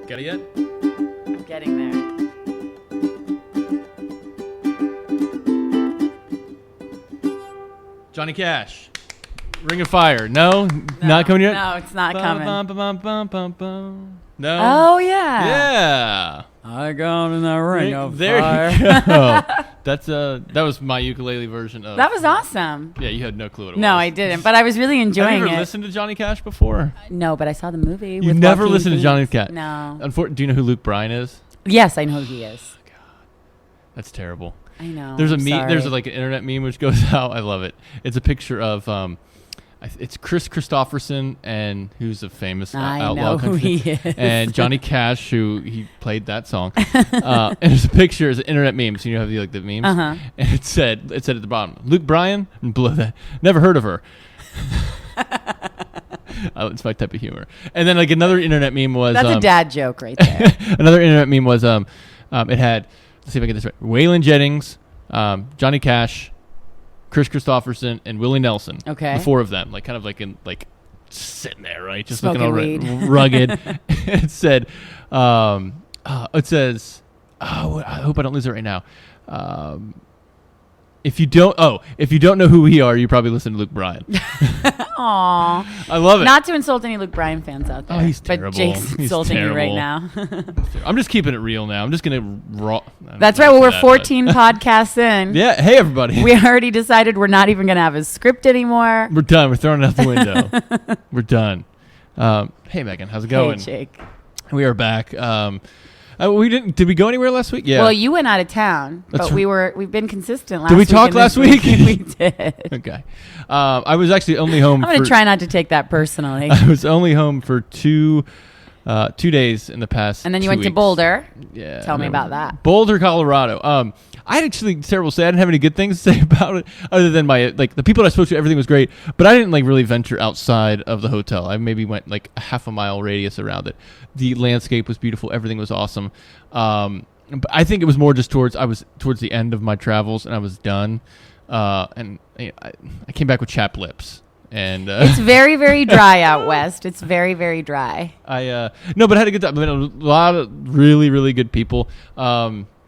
Got it yet? I'm getting there. Johnny Cash. Ring of Fire. No? Not coming yet? No, it's not coming. No? Oh, yeah. Yeah. I got in that ring of there fire. you go. That was my ukulele version of. That was awesome. Yeah, you had no clue what it was. No, I didn't, but I was really enjoying Have you it. ever listened to Johnny Cash before? No, but I saw the movie. You've never listened to Johnny Cash? No. Do you know who Luke Bryan is? Yes, I know who he is. God, that's terrible. I know. There's a I'm meme. sorry. There's like an internet meme which goes out. I love it. It's a picture of it's Chris Christopherson, and who's a famous outlaw know who country, he is. and Johnny Cash, who he played that song. And there's a picture. It's an internet meme. So you have the memes, and it said at the bottom, Luke Bryan, and below that, never heard of her. It's my type of humor. And then like another internet meme was that's a dad joke right there. another internet meme was it had, let's see if I get this right, Waylon Jennings, Johnny Cash, Chris Christopherson, and Willie Nelson. Okay. The four of them, like kind of like in like sitting there, right? Just smoking looking all weed. Rugged. It said, it says, oh, I hope I don't lose it right now. If you don't know who we are, you probably listen to Luke Bryan. Aw. I love it. Not to insult any Luke Bryan fans out there. Oh, he's terrible. But Jake's insulting you right now. I'm just keeping it real now. I'm just going to That's right. Well, we're 14 podcasts in. Yeah. Hey, everybody. We already decided we're not even going to have a script anymore. We're done. We're throwing it out the window. We're done. Hey, Megan. How's it going? Hey, Jake. We are back. We didn't. Did we go anywhere last week? Yeah. Well, you went out of town, but we've been consistent last week. Did we talk last week? We did. Okay. I was actually only home. I'm going to try not to take that personally. I was only home for 2 days in the past. And then you 2 went weeks. to Boulder. Yeah. Tell me about that. Boulder, Colorado. I actually, terrible to say, I didn't have any good things to say about it, other than the people I spoke to, everything was great, but I didn't really venture outside of the hotel. I maybe went a half a mile radius around it. The landscape was beautiful. Everything was awesome. But I think it was more just I was towards the end of my travels, and I was done. And I came back with chapped lips. And it's very, very dry out west. It's very, very dry. No, but I had a good time. I met a lot of really, really good people.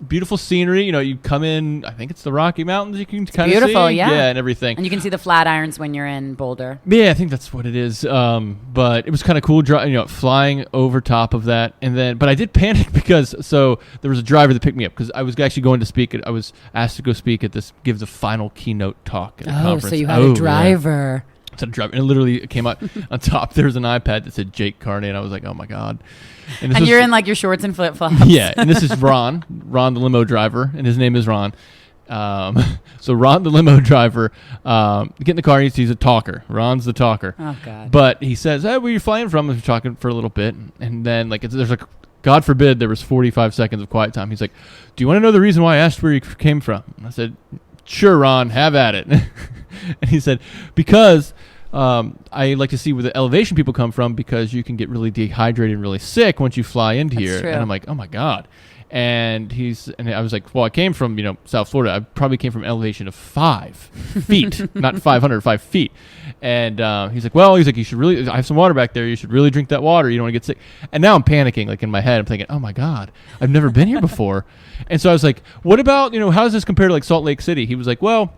Beautiful scenery. You come in, I think it's the Rocky Mountains. You can kind of see. Beautiful, yeah. Yeah, and everything. And you can see the Flatirons when you're in Boulder. Yeah, I think that's what it is. But it was kind of cool, flying over top of that. But I did panic because, there was a driver that picked me up because I was actually going to speak. I was asked to go speak at give the final keynote talk at a conference. So you had a driver. Yeah. And it literally came out on top. There was an iPad that said Jake Carney, and I was like, oh my God. And you're in your shorts and flip flops. Yeah, and this is Ron the limo driver, and his name is Ron. So Ron the limo driver, get in the car, he's a talker. Ron's the talker. Oh God. But he says, hey, where are you flying from? We're talking for a little bit, and then there's God forbid there was 45 seconds of quiet time. He's like, do you want to know the reason why I asked where you came from? And I said, sure, Ron, have at it. And he said, because I like to see where the elevation people come from, because you can get really dehydrated and really sick once you fly into That's here. True. And I'm like, oh my God. And I was like, well, I came from, South Florida. I probably came from elevation of 5 feet, not 500, 5 feet. And he's like, you should really, I have some water back there. You should really drink that water. You don't want to get sick. And now I'm panicking, in my head. I'm thinking, oh my God, I've never been here before. And so I was like, what about, how does this compare to Salt Lake City? He was like, well,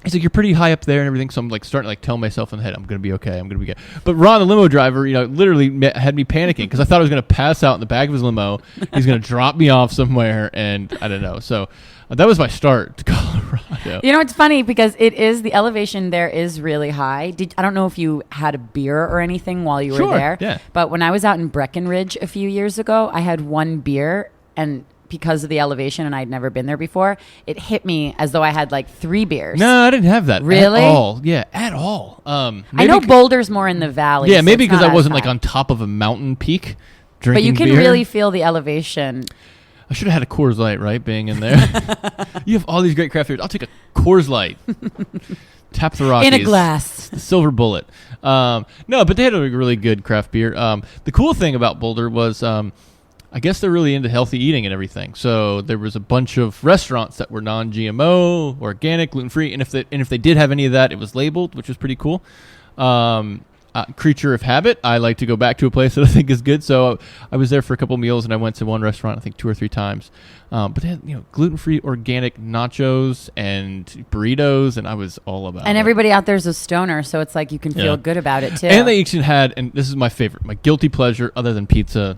he's like, you're pretty high up there and everything. So I'm starting to tell myself in the head, I'm going to be okay. I'm going to be good. But Ron, the limo driver, literally had me panicking because I thought I was going to pass out in the back of his limo. He's going to drop me off somewhere. And I don't know. So that was my start to Colorado. It's funny because the elevation there is really high. I don't know if you had a beer or anything while you were there. Yeah. But when I was out in Breckenridge a few years ago, I had one beer, and because of the elevation, and I'd never been there before, it hit me as though I had 3 beers. No, I didn't have that. Really? At all. Yeah, at all. I know Boulder's more in the valley. Yeah, so maybe because I wasn't high. on top of a mountain peak drinking But you can beer. really feel the elevation. I should have had a Coors Light, right, being in there. You have all these great craft beers. I'll take a Coors Light. Tap the Rockies. In a glass. The Silver Bullet. No, but they had a really good craft beer. The cool thing about Boulder was I guess they're really into healthy eating and everything. So there was a bunch of restaurants that were non-GMO, organic, gluten-free, and if they did have any of that, it was labeled, which was pretty cool. Creature of habit, I like to go back to a place that I think is good. So I was there for a couple meals, and I went to one restaurant I think 2 or 3 times. But they had gluten-free organic nachos and burritos, and I was all about it. And everybody out there is a stoner, so it's like you can feel good about it too. And they actually had, and this is my favorite, my guilty pleasure other than pizza,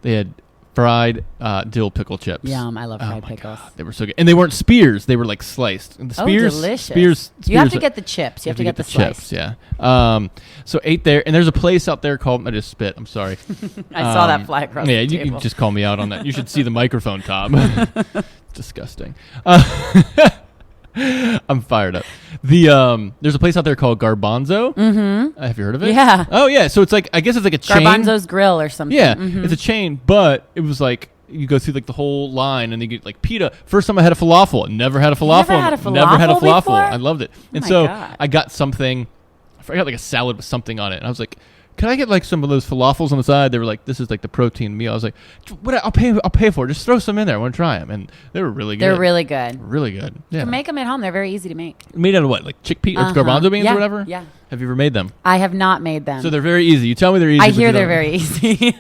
they had fried dill pickle chips. Yum, I love fried pickles. God, they were so good. And they weren't spears, they were like sliced. And the spears, delicious. Spears, you have to get the chips. You have to get the chips, yeah. So ate there, and there's a place out there called, I just spit, I'm sorry. I saw that fly across the table. You just call me out on that. You should see the microphone top. Disgusting. I'm fired up. There's a place out there called Garbanzo. Mm-hmm. Have you heard of it? Yeah. Oh yeah. So it's like, I guess it's like a chain. Garbanzo's Grill or something. Yeah, mm-hmm. It's a chain, but it was like you go through like the whole line, and you get like pita. First time I had a falafel. Never had a falafel. Never had a falafel Before? I loved it. And so God. I got something. I forgot like a salad with something on it, and I was like, "Can I get like some of those falafels on the side?" They were like, "This is like the protein meal." I was like, "What? I'll pay for it. Just throw some in there. I want to try them." And they were really good. They're really good. Really good. Yeah. You can make them at home. They're very easy to make. Made out of what? Like chickpea or garbanzo beans or whatever? Yeah. Have you ever made them? I have not made them. So they're very easy. You tell me they're easy. I hear they're very easy.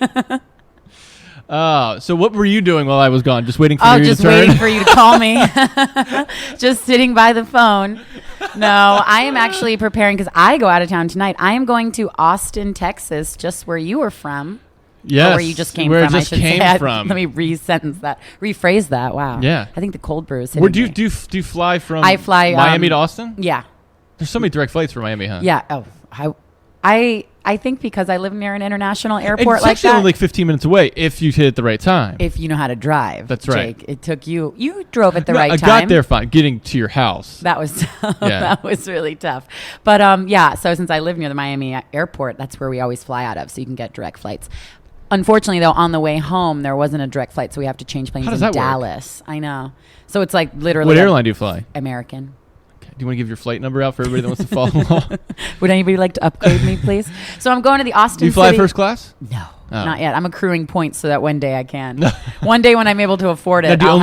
So what were you doing while I was gone? Just waiting for you to just turn? waiting for you to call me. Just sitting by the phone. No, I am actually preparing because I go out of town tonight. I am going to Austin, Texas, just where you were from. Yes. Or where you just came where from, I just I should came say. from. Let me rephrase that. Wow. Yeah. I think the cold brew is Where hitting do me. you fly from? I fly Miami to Austin? Yeah. There's so many direct flights from Miami, huh? Yeah. Oh, I think because I live near an international airport it's like actually that. only like 15 minutes away if you hit it at the right time. If you know how to drive. That's right. Jake, it took you. You drove at the right I time. got there fine. Getting to your house. That was that was really tough. But yeah, so since I live near the Miami airport, that's where we always fly out of, so you can get direct flights. Unfortunately, though, on the way home, there wasn't a direct flight, so we have to change planes How does in that work? Dallas. I know. So it's like literally. What airline do you fly? American. Do you want to give your flight number out for everybody that wants to follow along? Would anybody like to upgrade me, please? So I'm going to the Austin Do you fly City. first class? No, Oh. not yet. I'm accruing points so that one day I can. One day when I'm able to afford it, Now, do I'll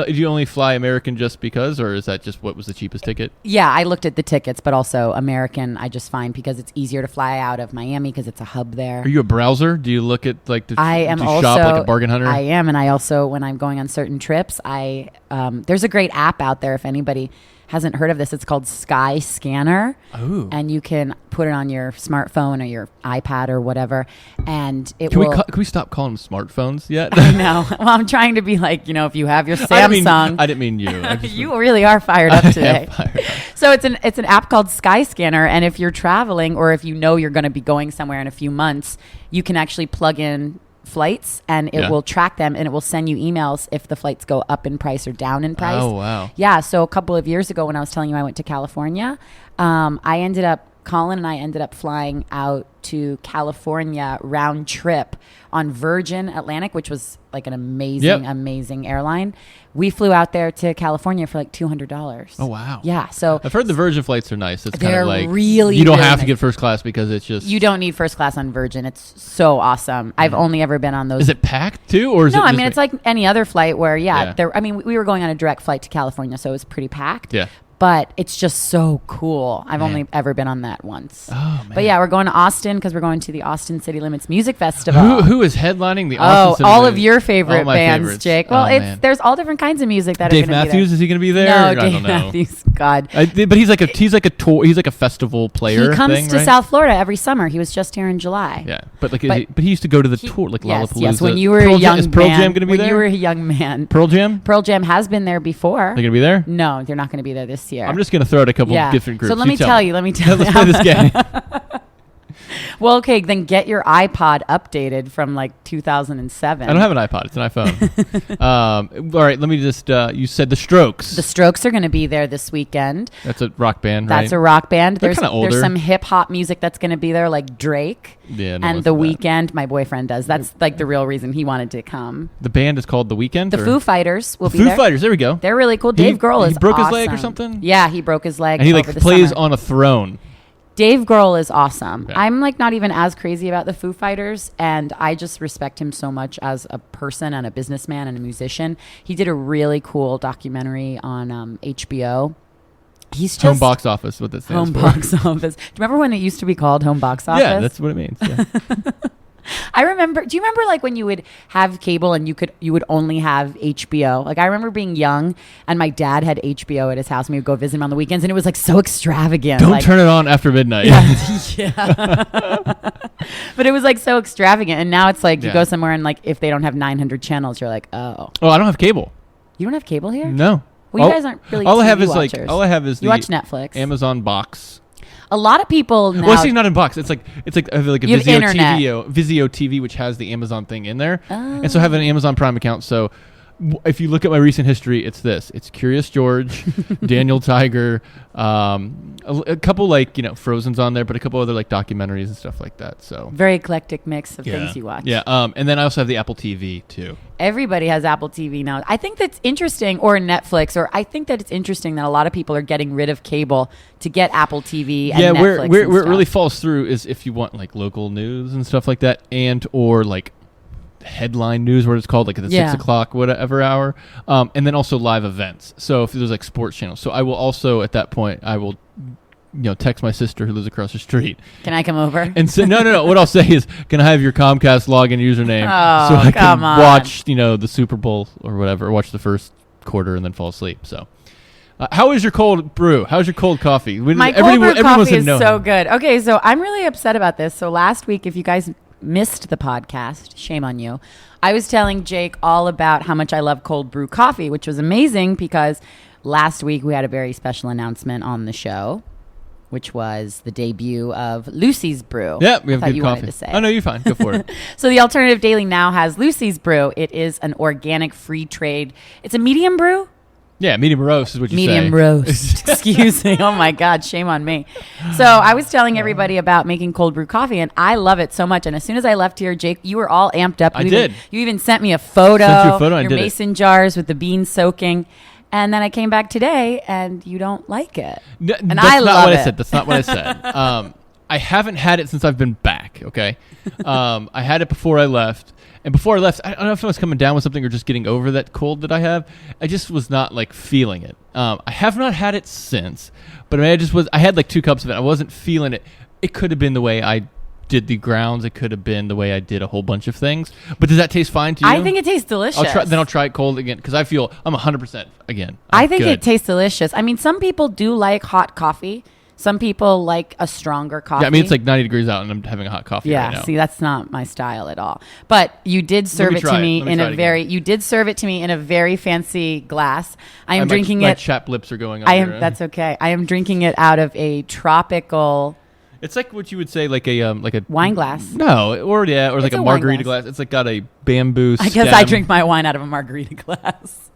you only fly American just because, or is that just what was the cheapest ticket? Yeah, I looked at the tickets, but also American I just find because it's easier to fly out of Miami because it's a hub there. Are you a browser? Do you look at like the I am do you also shop like a bargain hunter? I am, and I also when I'm going on certain trips, there's a great app out there if anybody hasn't heard of this. It's called Sky Scanner. Ooh. And you can put it on your smartphone or your iPad or whatever, and it Can will. can we stop calling them smartphones yet? I know. Well, I'm trying to be like, if you have your Samsung. I didn't mean you. You really are fired up today. Fired up. So it's an app called Sky Scanner, and if you're traveling or if you know you're going to be going somewhere in a few months, you can actually plug in flights and it will track them, and it will send you emails if the flights go up in price or down in price. Oh, wow. Yeah. So a couple of years ago when I was telling you I went to California, Colin and I ended up flying out to California round trip on Virgin Atlantic, which was like an amazing airline. We flew out there to California for like $200. Oh, wow. Yeah. So I've heard the Virgin flights are nice. It's kind they're of like really you don't really have to nice. get first class because it's just You don't need first class on Virgin. It's so awesome. I've only ever been on those. Is it packed too, or is No, it? I mean it's like any other flight where Yeah. we were going on a direct flight to California, so it was pretty packed. Yeah. But it's just so cool. I've only ever been on that once. Oh, man. But yeah, we're going to Austin because we're going to the Austin City Limits Music Festival. Who is headlining the Austin City all Limits? of your favorite All my bands, favorites. Jake. Well, Oh, man. there's all different kinds of music that Dave are going to be there. Matthews, is he going to be there? No, I Dave don't know. Matthews. God. But he's like a festival player. He comes thing, to right? South Florida every summer. He was just here in July. Yeah, but he used to go to the tour, like Yes, Lollapalooza. yes. When you were Pearl a young Jam, is Pearl man, Jam going to be when there? you were a young man, Pearl Jam? Pearl Jam has been there before. They're going to be there? No, they're not going to be there this year. I'm just going to throw out a couple different groups. So let me tell you. Let's play this game. Well, okay, then get your iPod updated from like 2007. I don't have an iPod. It's an iPhone. All right, let me just. You said the Strokes. The Strokes are going to be there this weekend. That's a rock band, right? That's a rock band. They're kinda older. There's some hip hop music that's going to be there, like Drake. Yeah, no and one's The that. Weeknd. My boyfriend does. That's like the real reason he wanted to come. The band is called The Weeknd? The Foo Fighters will be Foo there. Fighters, there we go. They're really cool. Dave Grohl is He broke his leg or awesome. something? Yeah, he broke his leg. And he over the plays summer. on a throne. Dave Grohl is awesome. Okay. I'm like not even as crazy about the Foo Fighters, and I just respect him so much as a person and a businessman and a musician. He did a really cool documentary on HBO. He's just Home box office, what that stands home for. box office. Do you remember when it used to be called home box office? Yeah, that's what it means. Yeah. I remember. Do you remember like when you would have cable and you would only have HBO? Like I remember being young and my dad had HBO at his house and we would go visit him on the weekends and it was like so extravagant. Don't like, turn it on after midnight. yeah. But it was like so extravagant, and now it's like you Yeah. go somewhere and like if they don't have 900 channels, you're like, oh, Oh, I don't have cable. you don't have cable here? No. Well, you guys aren't really all I have TV is watchers. all I have is You the watch Netflix. Amazon box. A lot of people now. Well, see, not in box. It's like I have like a You have internet. Vizio TV, which has the Amazon thing in there, and so I have an Amazon Prime account. So if you look at my recent history, it's this: it's Curious George, Daniel Tiger, a couple like Frozen's on there, but a couple other like documentaries and stuff like that. So Very eclectic mix of things you watch. Yeah, and then I also have the Apple TV too. Everybody has Apple TV now. I think that's interesting, or Netflix, or I think that it's interesting that a lot of people are getting rid of cable to get Apple TV and Yeah, Netflix. where and it really stuff. falls through is if you want like local news and stuff like that, and or like headline news, what it's called, like at the 6 o'clock whatever hour, and then also live events. So if there's like sports channels, so I will also at that point I will text my sister who lives across the street. Can I come over? And say no. What I'll say is, can I have your Comcast login username so I can come on. watch the Super Bowl or whatever, or watch the first quarter and then fall asleep. So. How is your cold brew? How's your cold coffee? My cold brew coffee is so good. Okay, so I'm really upset about this. So last week, if you guys missed the podcast, shame on you. I was telling Jake all about how much I love cold brew coffee, which was amazing because last week we had a very special announcement on the show, which was the debut of Lucy's Brew. Yeah, we have I thought good you coffee. wanted to say. Oh no, you're fine. Go for it. So the Alternative Daily now has Lucy's Brew. It is an organic free trade. It's a medium brew. Yeah, medium roast is what you say. Medium roast. Excuse me. Oh my God, shame on me. So I was telling everybody about making cold brew coffee, and I love it so much. And as soon as I left here, Jake, you were all amped up. did. You even sent me a photo. Sent you a photo, I your did it. mason jars with the beans soaking. And then I came back today, and you don't like it. And That's I not love what it. I said. That's not what I said. I haven't had it since I've been back. Okay, I had it before I left. And before I left, I don't know if I was coming down with something or just getting over that cold that I have. I just was not like feeling it. I have not had it since, but I mean, I had like 2 cups of it. I wasn't feeling it. It could have been the way I did the grounds. It could have been the way I did a whole bunch of things. But does that taste fine to you? I think it tastes delicious. I'll try it cold again because I feel I'm 100% again. I think it tastes delicious. I mean, some people do like hot coffee. Some people like a stronger coffee. Yeah, I mean, it's like 90 degrees out and I'm having a hot coffee right now. Yeah, see, that's not my style at all. But you did serve it to me in a very, you did serve it to me in a very fancy glass. I am drinking my it. chapped lips are going on. That's okay. I am drinking it out of a tropical. It's like what you would say, like a wine glass. No, or like a margarita glass. It's like got a bamboo. I guess I drink my wine out of a margarita glass.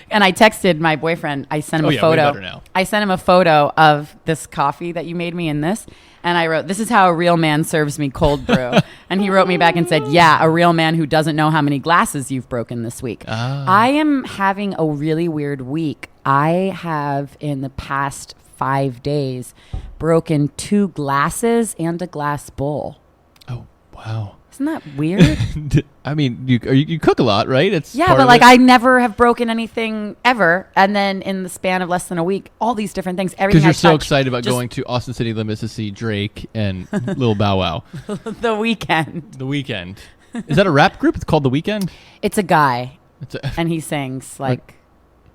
And I texted my boyfriend. I sent him a photo. Way better now. I sent him a photo of this coffee that you made me in this. And I wrote, "This is how a real man serves me cold brew." And he wrote me back and said, "Yeah, a real man who doesn't know how many glasses you've broken this week." I am having a really weird week. I have, in the past 5 days, broken 2 glasses and a glass bowl. Oh, wow. Isn't that weird? I mean, you cook a lot, right? It's but like I never have broken anything ever, and then in the span of less than a week, all these different things. Everything because you're I so touch, excited about just going to Austin City Limits to see Drake and Lil Bow Wow. The Weeknd. The Weeknd. Is that a rap group? It's called The Weeknd. It's a guy, It's and he sings like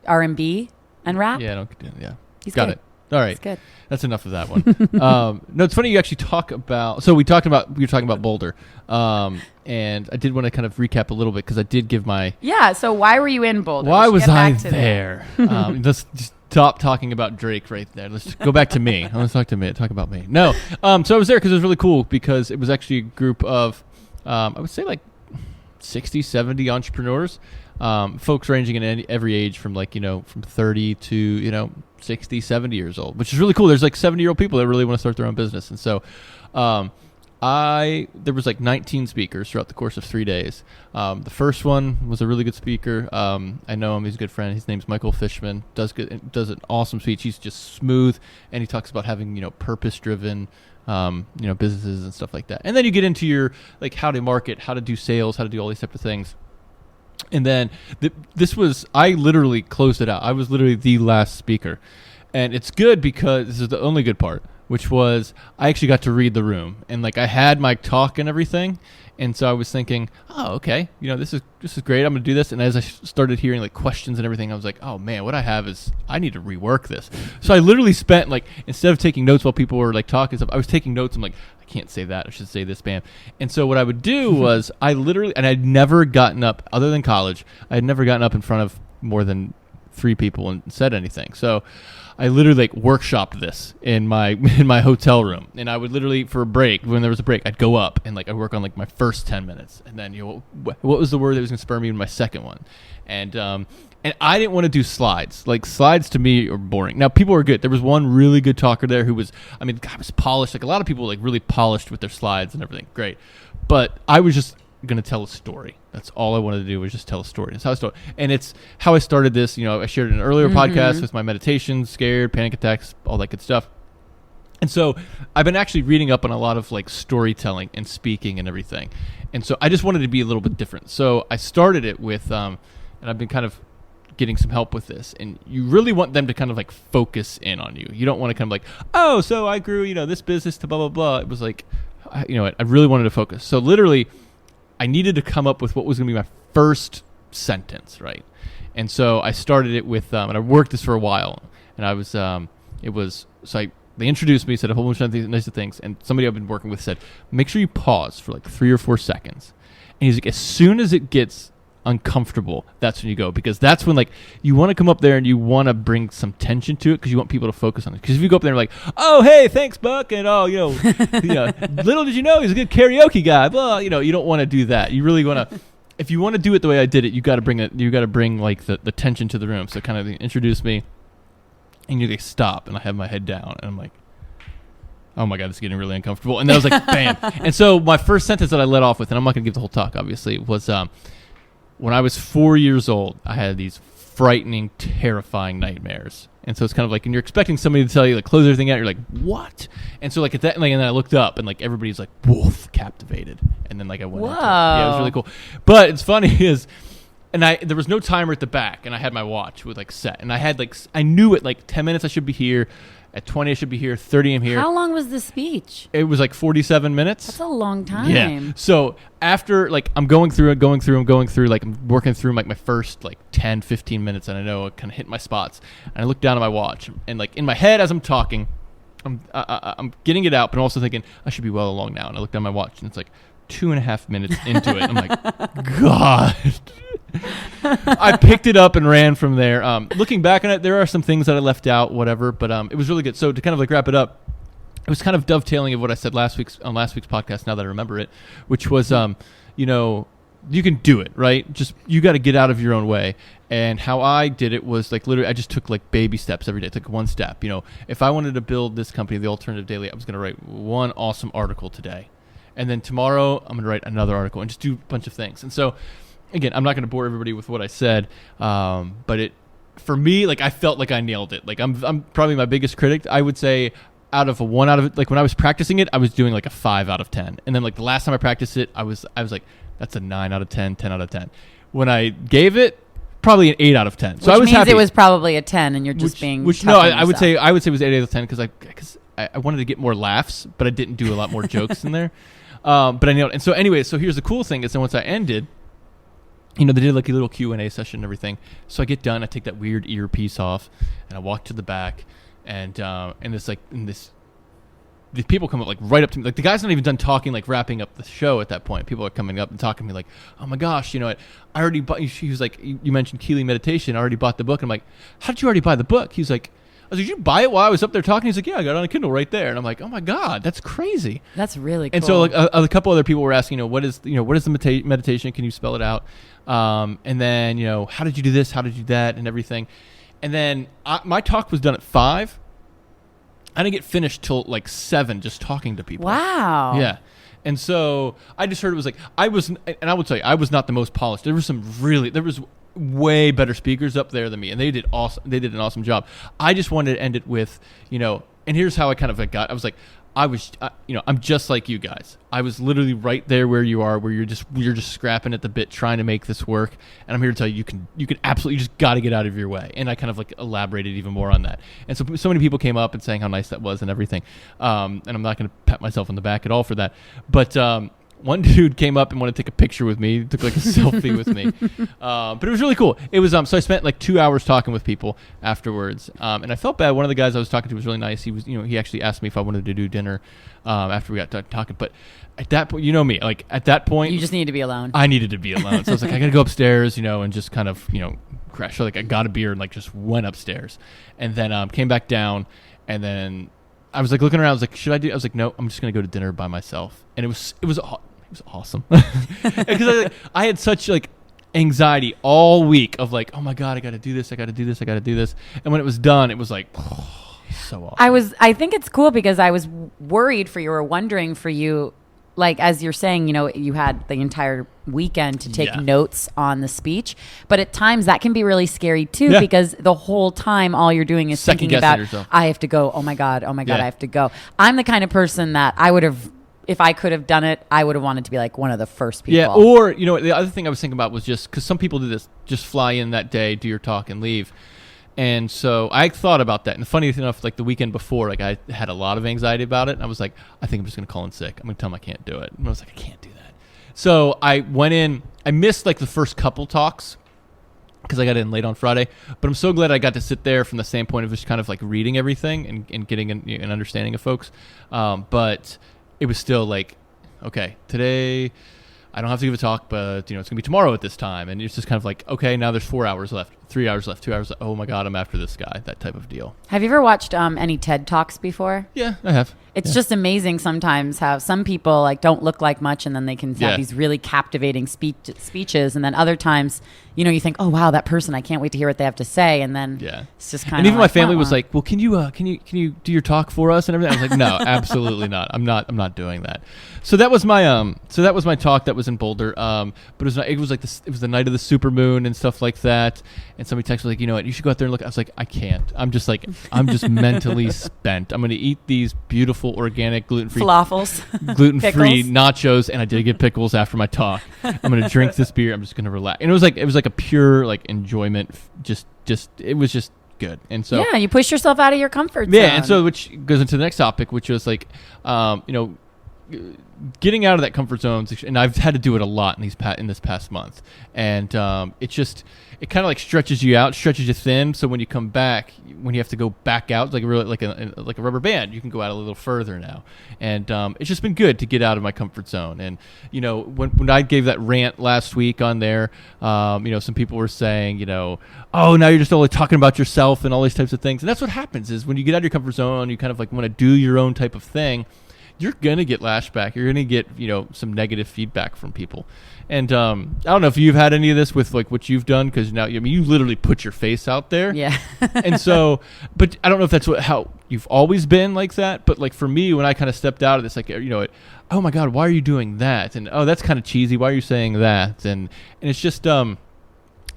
R&B and rap. Yeah, He's got good. it. All right, It's good. That's enough of that one. No, it's funny you actually talk about. So we were talking about Boulder, and I did want to kind of recap a little bit because I did give my. Yeah. So why were you in Boulder? Why was I to there? Let's just stop talking about Drake right there. Let's just go back to me. Let's talk about me. No. So I was there because it was really cool because it was actually a group of, I would say like 60, 70 entrepreneurs, folks ranging in every age from from 30 to 60, 70 years old, which is really cool. There's like 70-year-old people that really want to start their own business. And so there was like 19 speakers throughout the course of 3 days. The first one was a really good speaker. I know him; he's a good friend. His name's Michael Fishman. Does an awesome speech. He's just smooth, and he talks about having purpose-driven businesses and stuff like that. And then you get into your like how to market, how to do sales, how to do all these types of things. And then I literally closed it out. I was literally the last speaker, and it's good because this is the only good part, which was I actually got to read the room, and like I had my talk and everything, and so I was thinking, oh, okay, this is great. I'm gonna do this. And as I started hearing like questions and everything, I was like, oh man, what I have is I need to rework this. So I literally spent like, instead of taking notes while people were like talking stuff, I was taking notes. I'm like, I can't say that. I should say this, bam. And so what I would do was I literally, and I'd never gotten up other than college. I had never gotten up in front of more than 3 people and said anything. So I literally like workshopped this in my hotel room, and I would literally, for a break, when there was a break, I'd go up and like I'd work on like my first 10 minutes, and then what was the word that was going to spur me in my second one, and I didn't want to do slides. Like slides to me are boring. Now people are good. There was one really good talker there who was, the guy was polished. Like a lot of people like really polished with their slides and everything. Great, but I was just going to tell a story. That's all I wanted to do, was just tell a story. That's how I started. And it's how I started this. I shared it in an earlier podcast with my meditations, scared, panic attacks, all that good stuff. And so I've been actually reading up on a lot of like storytelling and speaking and everything. And so I just wanted to be a little bit different. So I started it with, and I've been kind of getting some help with this. And you really want them to kind of like focus in on you. You don't want to kind of like, oh, so I grew, this business to blah, blah, blah. It was like, I really wanted to focus. So literally, I needed to come up with what was going to be my first sentence, right? And so I started it with, and I worked this for a while, and I was, they introduced me, said a whole bunch of nice things, and somebody I've been working with said, make sure you pause for like 3 or 4 seconds. And he's like, as soon as it gets uncomfortable, that's when you go, because that's when like you want to come up there and you want to bring some tension to it, because you want people to focus on it. Because if you go up there and like, oh hey, thanks Buck, and little did you know he's a good karaoke guy, blah, you don't want to do that. You really want to, if you want to do it the way I did it, you got to bring like the tension to the room. So kind of introduce me, and you like stop, and I have my head down, and I'm like, oh my God, this is getting really uncomfortable. And then I was like, bam. And so my first sentence that I let off with, and I'm not gonna give the whole talk obviously, was when I was 4 years old, I had these frightening, terrifying nightmares. And so it's kind of like, and you're expecting somebody to tell you, like, close everything out. You're like, what? And so, like, at that, like, and then I looked up, and, like, everybody's like, woof, captivated. And then, like, I went into it. Yeah, it was really cool. But it's funny is, and there was no timer at the back, and I had my watch with, like, set. And I had, like, I knew at, like, 10 minutes I should be here. At 20, I should be here. 30, I'm here. How long was the speech? It was like 47 minutes. That's a long time. Yeah. So after, like, I'm going through, like, I'm working through, like, my first, like, 10, 15 minutes, and I know I kind of hit my spots. And I look down at my watch, and, like, in my head as I'm talking, I'm getting it out, but I'm also thinking, I should be well along now. And I look down at my watch, and it's like 2.5 minutes into it. I'm like, God. I picked it up and ran from there. Looking back on it, there are some things that I left out, whatever, but it was really good. So to kind of like wrap it up, it was kind of dovetailing of what I said last week's podcast, now that I remember it, which was, you can do it, right? Just, you got to get out of your own way. And how I did it was like, literally, I just took like baby steps every day. I took one step. If I wanted to build this company, The Alternative Daily, I was going to write one awesome article today. And then tomorrow, I'm going to write another article and just do a bunch of things. And so, again, I'm not going to bore everybody with what I said, but for me, like, I felt like I nailed it. Like, I'm probably my biggest critic. I would say out of a 1 out of it, like, when I was practicing it, I was doing like a 5 out of 10. And then like the last time I practiced it, I was like, that's a 9 out of 10, 10 out of 10. When I gave it, probably an 8 out of 10. So I was happy. It was probably a 10, and you're just being tough no, on I would say it was 8 out of 10 because I wanted to get more laughs, but I didn't do a lot more jokes in there. But I nailed it. And so anyway, so here's the cool thing is then once I ended, they did like a little Q&A session and everything. So I get done, I take that weird earpiece off, and I walk to the back, and the people come up like right up to me. Like, the guy's not even done talking, like wrapping up the show at that point. People are coming up and talking to me like, oh my gosh, I already bought, he was like, you mentioned Keely Meditation, I already bought the book. I'm like, how did you already buy the book? He's like, I was like, did you buy it while I was up there talking? He's like, yeah, I got it on a Kindle right there. And I'm like, oh my God, that's crazy. That's really cool. And so like a couple other people were asking, what is the meditation? Can you spell it out? And then, how did you do this? How did you do that? And everything. And then my talk was done at 5. I didn't get finished till like 7 just talking to people. Wow. Yeah. And so I just heard it was like, I would tell you, I was not the most polished. There was way better speakers up there than me, and they did an awesome job. I just wanted to end it with, and here's how I kind of got, I was like, I'm just like you guys. I was literally right there where you are, where you're just scrapping at the bit trying to make this work. And I'm here to tell you, you can absolutely, you just got to get out of your way. And I kind of like elaborated even more on that. And so many people came up and saying how nice that was and everything. And I'm not going to pat myself on the back at all for that. But one dude came up and wanted to take a picture with me, took like a selfie with me. But it was really cool. It was, so I spent like 2 hours talking with people afterwards. And I felt bad. One of the guys I was talking to was really nice. He actually asked me if I wanted to do dinner after we got done talking. But at that point, you know me, like at that point, you just need to be alone. I needed to be alone. So I was like, I got to go upstairs, and just kind of, crash. So like I got a beer and like just went upstairs and then came back down. And then I was like looking around. I was like, should I do? I was like, no, I'm just going to go to dinner by myself. And it was awesome because I had such like anxiety all week of like, oh my God, I got to do this. And when it was done, it was like, so awesome. I think it's cool because I was worried for you or wondering for you, like, as you're saying, you had the entire weekend to take notes on the speech, but at times that can be really scary too, because the whole time all you're doing is thinking about, I have to go. Oh my God, I have to go. I'm the kind of person that if I could have done it, I would have wanted to be like one of the first people. Yeah, or, the other thing I was thinking about was just, because some people do this, just fly in that day, do your talk, and leave. And so I thought about that. And funny enough, like the weekend before, like I had a lot of anxiety about it. And I was like, I think I'm just going to call in sick. I'm going to tell them I can't do it. And I was like, I can't do that. So I went in. I missed like the first couple talks because I got in late on Friday. But I'm so glad I got to sit there from the standpoint of just kind of like reading everything and getting an understanding of folks. But it was still like, okay, today I don't have to give a talk, but it's going to be tomorrow at this time. And it's just kind of like, okay, now there's 4 hours left, 3 hours left, 2 hours left. Oh my God, I'm after this guy, that type of deal. Have you ever watched any TED Talks before? Yeah, I have. It's just amazing sometimes how some people like don't look like much and then they can have these really captivating speeches. And then other times, you think, oh wow, that person, I can't wait to hear what they have to say. And then it's just kind of. And even my family was like, well, can you do your talk for us and everything? I was like, no, absolutely not. I'm not doing that. So that was my talk that was in Boulder. But it was the night of the supermoon and stuff like that. And somebody texted me like, you know what, you should go out there and look. I was like, I can't. I'm just mentally spent. I'm going to eat these beautiful organic gluten-free falafels, gluten-free nachos, and I did get pickles after my talk. I'm going to drink this beer. I'm just going to relax. And it was like a pure like enjoyment. It was just good. And so you push yourself out of your comfort zone. Yeah, and so which goes into the next topic, which was like, getting out of that comfort zone, and I've had to do it a lot in this past month, and it kind of like stretches you out, stretches you thin. So when you come back, when you have to go back out, it's like like a rubber band, you can go out a little further now, and it's just been good to get out of my comfort zone. And when I gave that rant last week on there, some people were saying, oh, now you're just only talking about yourself and all these types of things, and that's what happens is when you get out of your comfort zone, you kind of like want to do your own type of thing. You're going to get lashback. You're going to get, some negative feedback from people. And I don't know if you've had any of this with like what you've done, because now, you literally put your face out there. Yeah. And so, but I don't know if that's how you've always been like that. But like for me, when I kind of stepped out of this, like, oh my God, why are you doing that? And oh, that's kind of cheesy. Why are you saying that? And it's just, I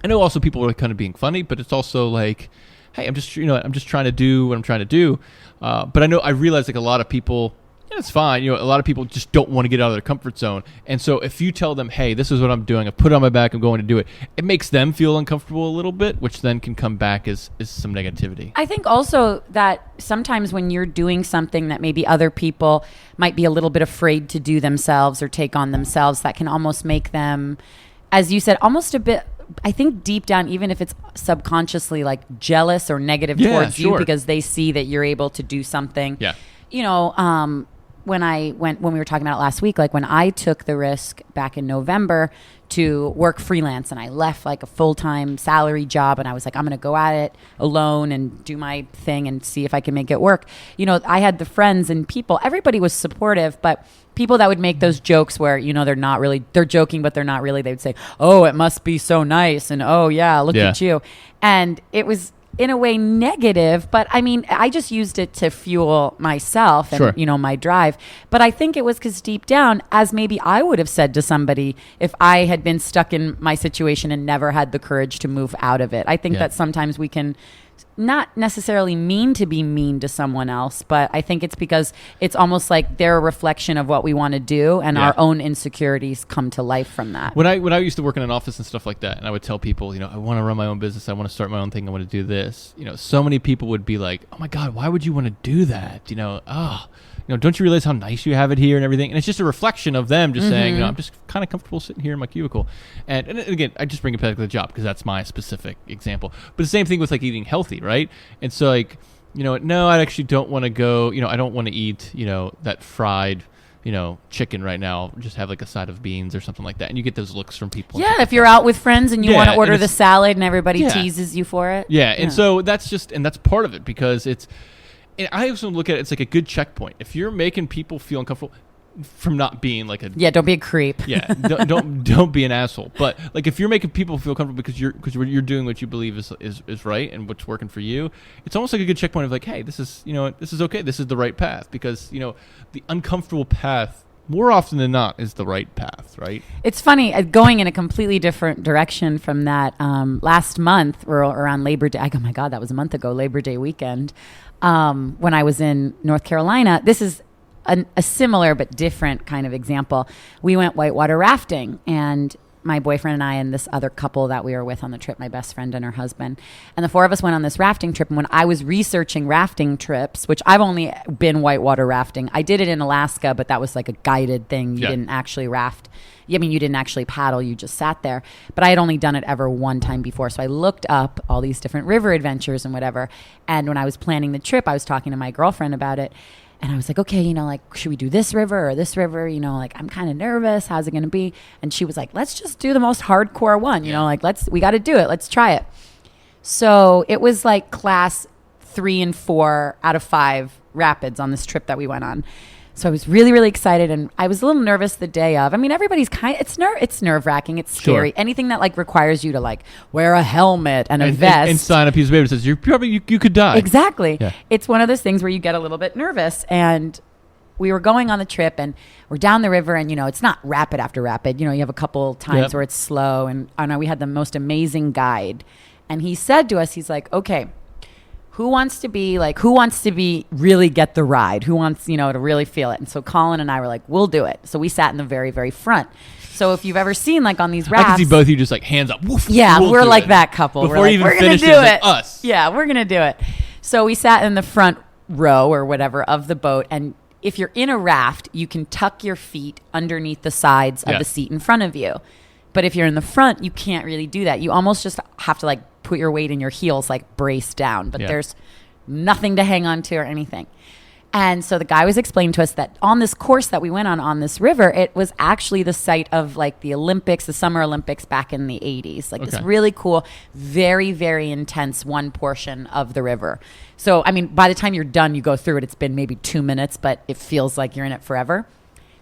know also people are kind of being funny, but it's also like, hey, I'm just trying to do what I'm trying to do. But I realize like a lot of people, it's fine. A lot of people just don't want to get out of their comfort zone. And so if you tell them, hey, this is what I'm doing, I put it on my back, I'm going to do it, it makes them feel uncomfortable a little bit, which then can come back as some negativity. I think also that sometimes when you're doing something that maybe other people might be a little bit afraid to do themselves or take on themselves, that can almost make them, as you said, almost a bit, I think deep down, even if it's subconsciously like jealous or negative towards you because they see that you're able to do something. Yeah. When we were talking about it last week, like when I took the risk back in November to work freelance and I left like a full-time salary job and I was like, I'm going to go at it alone and do my thing and see if I can make it work. I had the friends and people, everybody was supportive, but people that would make those jokes where, they're joking, but they're not really, they would say, oh, it must be so nice. And oh yeah, look at you. And it was, in a way negative, but I mean, I just used it to fuel myself and, Sure. my drive. But I think it was because deep down, as maybe I would have said to somebody if I had been stuck in my situation and never had the courage to move out of it. I think that sometimes we can not necessarily mean to be mean to someone else, but I think it's because it's almost like they're a reflection of what we want to do, and our own insecurities come to life from that. When I used to work in an office and stuff like that, and I would tell people, I want to run my own business, I want to start my own thing, I want to do this. So many people would be like, "Oh my God, why would you want to do that?" Don't you realize how nice you have it here and everything? And it's just a reflection of them just saying, I'm just kind of comfortable sitting here in my cubicle. And again, I just bring it back to the job because that's my specific example. But the same thing with like eating healthy, right? And so like, no, I actually don't want to go, I don't want to eat, that fried, chicken right now. Just have like a side of beans or something like that. And you get those looks from people. Yeah, if you're out with friends and you want to order the salad and everybody teases you for it. Yeah, and so that's part of it because and I also look at it, it's like a good checkpoint. If you're making people feel uncomfortable from not being like don't be a creep. Don't be an asshole. But like if you're making people feel comfortable because you're doing what you believe is right and what's working for you, it's almost like a good checkpoint of like, hey, this is this is okay. This is the right path because the uncomfortable path more often than not is the right path, right? It's funny, going in a completely different direction from that. Last month, or around Labor Day, oh my God, that was a month ago, Labor Day weekend, when I was in North Carolina. This is a similar but different kind of example. We went whitewater rafting, and my boyfriend and I and this other couple that we were with on the trip, my best friend and her husband. And the four of us went on this rafting trip. And when I was researching rafting trips, which I've only been whitewater rafting, I did it in Alaska, but that was like a guided thing. You didn't actually raft. I mean, you didn't actually paddle, you just sat there. But I had only done it ever one time before. So I looked up all these different river adventures and whatever. And when I was planning the trip, I was talking to my girlfriend about it. And I was like, okay, should we do this river or this river? I'm kind of nervous. How's it going to be? And she was like, let's just do the most hardcore one. We got to do it. Let's try it. So it was like class 3 and 4 out of 5 rapids on this trip that we went on. So I was really, really excited, and I was a little nervous the day of. I mean, everybody's it's nerve-wracking. It's scary. Sure. Anything that requires you to wear a helmet and a vest and sign a piece of paper that says you could die. Exactly. Yeah. It's one of those things where you get a little bit nervous. And we were going on the trip, and we're down the river, and it's not rapid after rapid. You have a couple times where it's slow, and I know we had the most amazing guide, and he said to us, he's like, okay, who wants to be really get the ride? Who wants, to really feel it? And so Colin and I were like, we'll do it. So we sat in the very, very front. So if you've ever seen on these rafts. I can see both of you just hands up. Woof, yeah, we're like that couple. Before we're you even we're finish gonna do it. Us. Yeah, we're going to do it. So we sat in the front row or whatever of the boat. And if you're in a raft, you can tuck your feet underneath the sides of the seat in front of you. But if you're in the front, you can't really do that. You almost just have to put your weight in your heels, brace down, but there's nothing to hang on to or anything. And so the guy was explaining to us that on this course that we went on this river, it was actually the site of the Olympics, the Summer Olympics back in the 80s. This really cool, very, very intense one portion of the river. So, I mean, by the time you're done, you go through it, it's been maybe 2 minutes, but it feels like you're in it forever.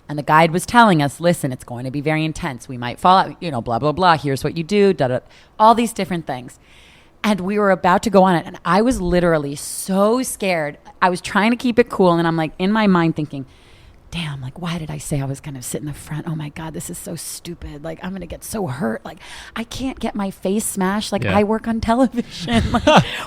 And the guide was telling us, listen, it's going to be very intense. We might fall out, blah, blah, blah. Here's what you do, all these different things. And we were about to go on it. And I was literally so scared. I was trying to keep it cool. And I'm in my mind thinking, damn, why did I say I was going to sit in the front? Oh my God, this is so stupid. I'm going to get so hurt. I can't get my face smashed. I work on television.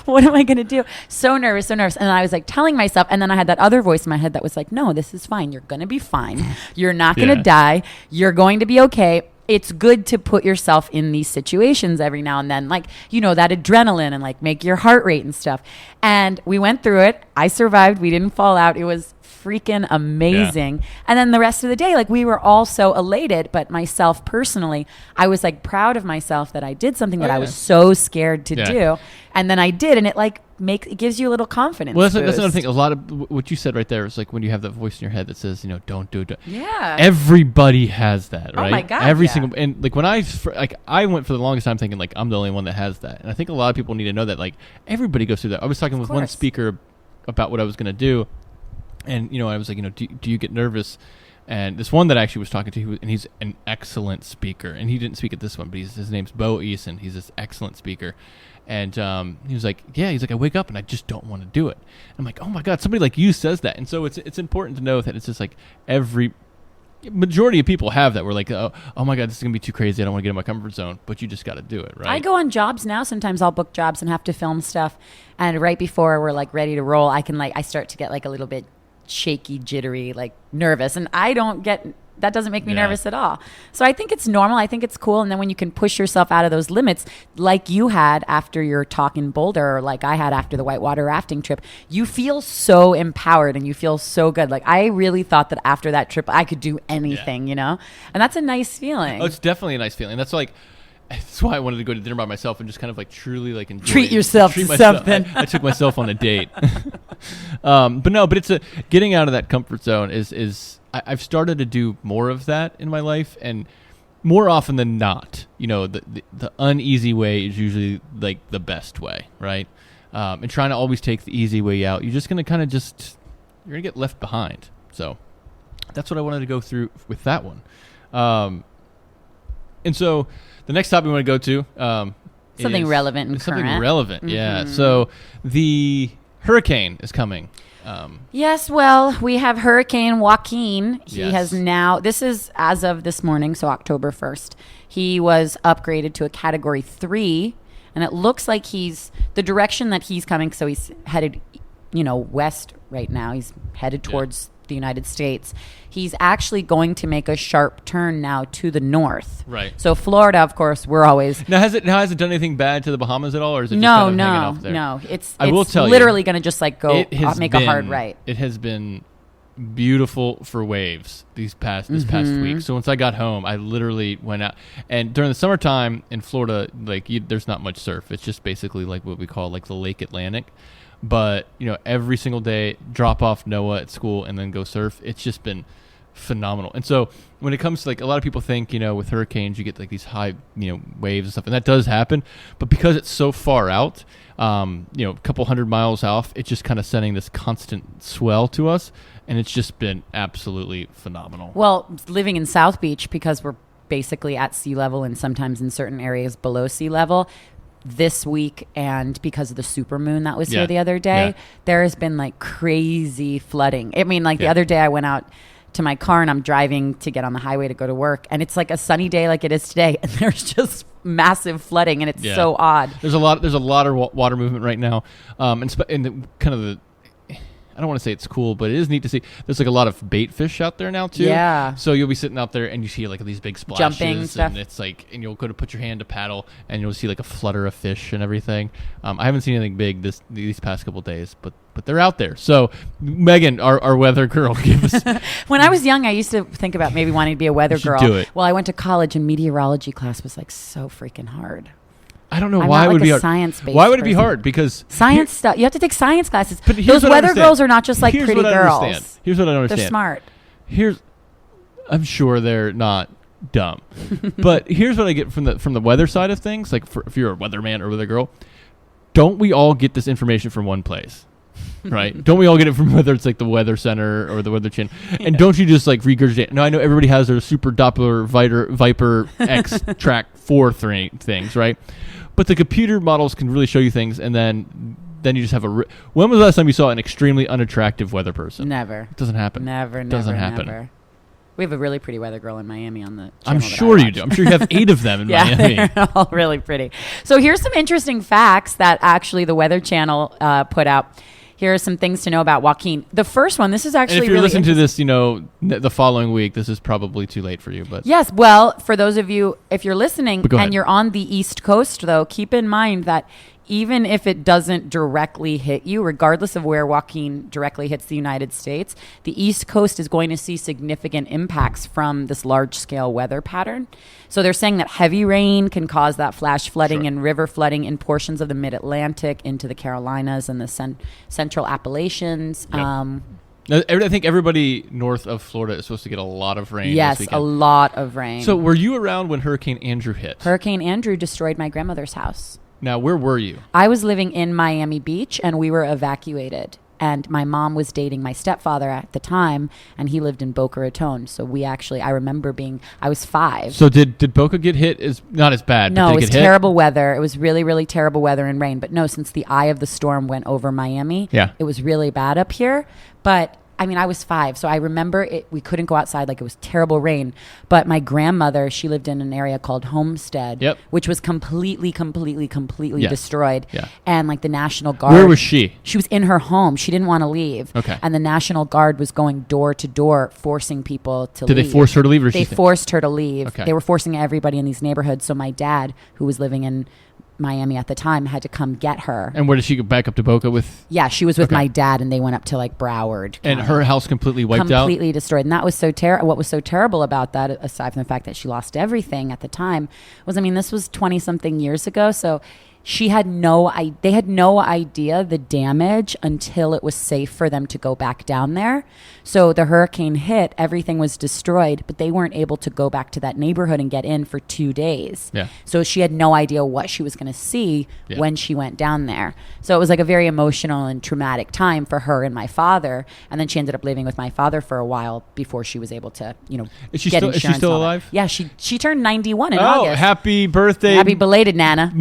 What am I going to do? So nervous. And I was telling myself, and then I had that other voice in my head that was no, this is fine. You're going to be fine. You're not going to die. You're going to be okay. It's good to put yourself in these situations every now and then, that adrenaline and make your heart rate and stuff. And we went through it. I survived. We didn't fall out. It was freaking amazing. Yeah. And then the rest of the day, we were all so elated, but myself personally, I was proud of myself that I did something that I was so scared to do. And then I did, and it it gives you a little confidence. Well, that's another thing. A lot of what you said right there is when you have that voice in your head that says, don't do it. Yeah. Everybody has that, right? Oh my God. Every single, and when I went for the longest time thinking I'm the only one that has that. And I think a lot of people need to know that everybody goes through that. I was talking with one speaker about what I was going to do. And, I was do you get nervous And this one that I actually was talking to, and he's an excellent speaker. And he didn't speak at this one, but his name's Bo Eason. He's this excellent speaker. And he was like, I wake up and I just don't want to do it. I'm like, oh my God, somebody like you says that. And so it's important to know that it's just like every majority of people have that. We're like, oh my God, this is going to be too crazy. I don't want to get in my comfort zone, but you just got to do it, right? I go on jobs now. Sometimes I'll book jobs and have to film stuff. And right before we're like ready to roll, I start to get like a little bit shaky, jittery, like nervous. And that doesn't make me nervous at all. So I think it's normal. I think it's cool. And then when you can push yourself out of those limits, like you had after your talk in Boulder, or like I had after the whitewater rafting trip, you feel so empowered and you feel so good. Like I really thought that after that trip, I could do anything, And that's a nice feeling. Oh, it's definitely a nice feeling. That's why I wanted to go to dinner by myself and just kind of like truly like enjoy Treat yourself to something. I took myself on a date. But it's getting out of that comfort zone is I've started to do more of that in my life, and more often than not, the uneasy way is usually like the best way, right? And trying to always take the easy way out, you're just going to kind of you're going to get left behind. So that's what I wanted to go through with that one. And so the next topic we want to go to something relevant and current. Something relevant, yeah. So the hurricane is coming. Yes, well, we have Hurricane Joaquin. He has now, this is as of this morning, so October 1st. He was upgraded to a Category 3, and it looks like the direction that he's coming, so he's headed, west right now. He's headed towards the United States. He's actually going to make a sharp turn now to the north. Right. So Florida, of course, we're always... Has it done anything bad to the Bahamas at all, or is it just kind of hanging off there? No. It's will literally going to just like go make a hard right. It has been beautiful for waves this past week. So once I got home, I literally went out, and during the summertime in Florida, like there's not much surf. It's just basically like what we call like the Lake Atlantic. But, every single day, drop off Noah at school and then go surf. It's just been phenomenal. And so when it comes to like, a lot of people think, with hurricanes, you get like these high, waves and stuff. And that does happen. But because it's so far out, a couple 100 miles off, it's just kind of sending this constant swell to us. And it's just been absolutely phenomenal. Well, living in South Beach, because we're basically at sea level and sometimes in certain areas below sea level, this week, and because of the supermoon that was here the other day, there has been like crazy flooding. I mean, like the other day I went out to my car and I'm driving to get on the highway to go to work, and it's like a sunny day like it is today, and there's just massive flooding, and it's so odd. There's a lot of water movement right now, and kind of the, I don't want to say it's cool, but it is neat to see. There's like a lot of bait fish out there now too. Yeah. So you'll be sitting out there and you see like these big splashes, jumping stuff. And it's like, and you'll go to put your hand to paddle and you'll see like a flutter of fish and everything. I haven't seen anything big these past couple days, but they're out there. So Megan, our weather girl, give us. When I was young, I used to think about maybe wanting to be a weather girl. Do it. Well, I went to college and meteorology class was like so freaking hard. I don't know why it would be hard. Why would it be hard? Because science stuff. You have to take science classes. But those weather girls are not just like pretty girls. Here's what I don't understand. They're smart. I'm sure they're not dumb. But here's what I get from the weather side of things. Like if you're a weatherman or weather girl, don't we all get this information from one place? Right? Don't we all get it from whether it's like the Weather Center or the Weather Channel? And don't you just like regurgitate? No, I know everybody has their Super Doppler Viper X Track 4 things, right? But the computer models can really show you things, and then you just have when was the last time you saw an extremely unattractive weather person? Never. It doesn't happen. Never. Doesn't happen. Never. We have a really pretty weather girl in Miami on the channel. I'm sure you do. I'm sure you have 8 of them in Miami. They're all really pretty. So here's some interesting facts that actually the Weather Channel put out. Here are some things to know about Joaquin. The first one, this is actually and if you're listening to this, the following week, this is probably too late for you. But yes, well, for those of you, if you're listening and you're on the East Coast, though, keep in mind that even if it doesn't directly hit you, regardless of where Joaquin directly hits the United States, the East Coast is going to see significant impacts from this large-scale weather pattern. So they're saying that heavy rain can cause that flash flooding and river flooding in portions of the Mid-Atlantic into the Carolinas and the Central Appalachians. Yep. I think everybody north of Florida is supposed to get a lot of rain. Yes, this weekend. a lot of rain. So were you around when Hurricane Andrew hit? Hurricane Andrew destroyed my grandmother's house. Now, where were you? I was living in Miami Beach, and we were evacuated. And my mom was dating my stepfather at the time, and he lived in Boca Raton. So I remember I was 5. So did Boca get hit? Not as bad. No, but it they was get hit? terrible weather. It was really, really terrible weather and rain. But no, since the eye of the storm went over Miami, it was really bad up here. But I mean, I was 5, so I remember it. We couldn't go outside, like it was terrible rain. But my grandmother, she lived in an area called Homestead, which was completely destroyed. Yeah. And like the National Guard. Where was she? She was in her home. She didn't want to leave. Okay. And the National Guard was going door to door, forcing people to leave. Did they force her to leave? They forced her to leave. Okay. They were forcing everybody in these neighborhoods. So my dad, who was living in Miami at the time, had to come get her. And where did she go back up to Boca with? Yeah, she was with my dad, and they went up to like Broward. And her house completely wiped out? Completely destroyed. And that was so terrible. What was so terrible about that, aside from the fact that she lost everything at the time, was, I mean, this was 20-something years ago, so they had no idea the damage until it was safe for them to go back down there. So the hurricane hit, everything was destroyed, but they weren't able to go back to that neighborhood and get in for 2 days. Yeah. So she had no idea what she was going to see when she went down there. So it was like a very emotional and traumatic time for her and my father. And then she ended up living with my father for a while before she was able to, Is she get still, insurance. is she still alive? Yeah, she turned 91 in August. Oh, happy birthday. Happy belated, Nana.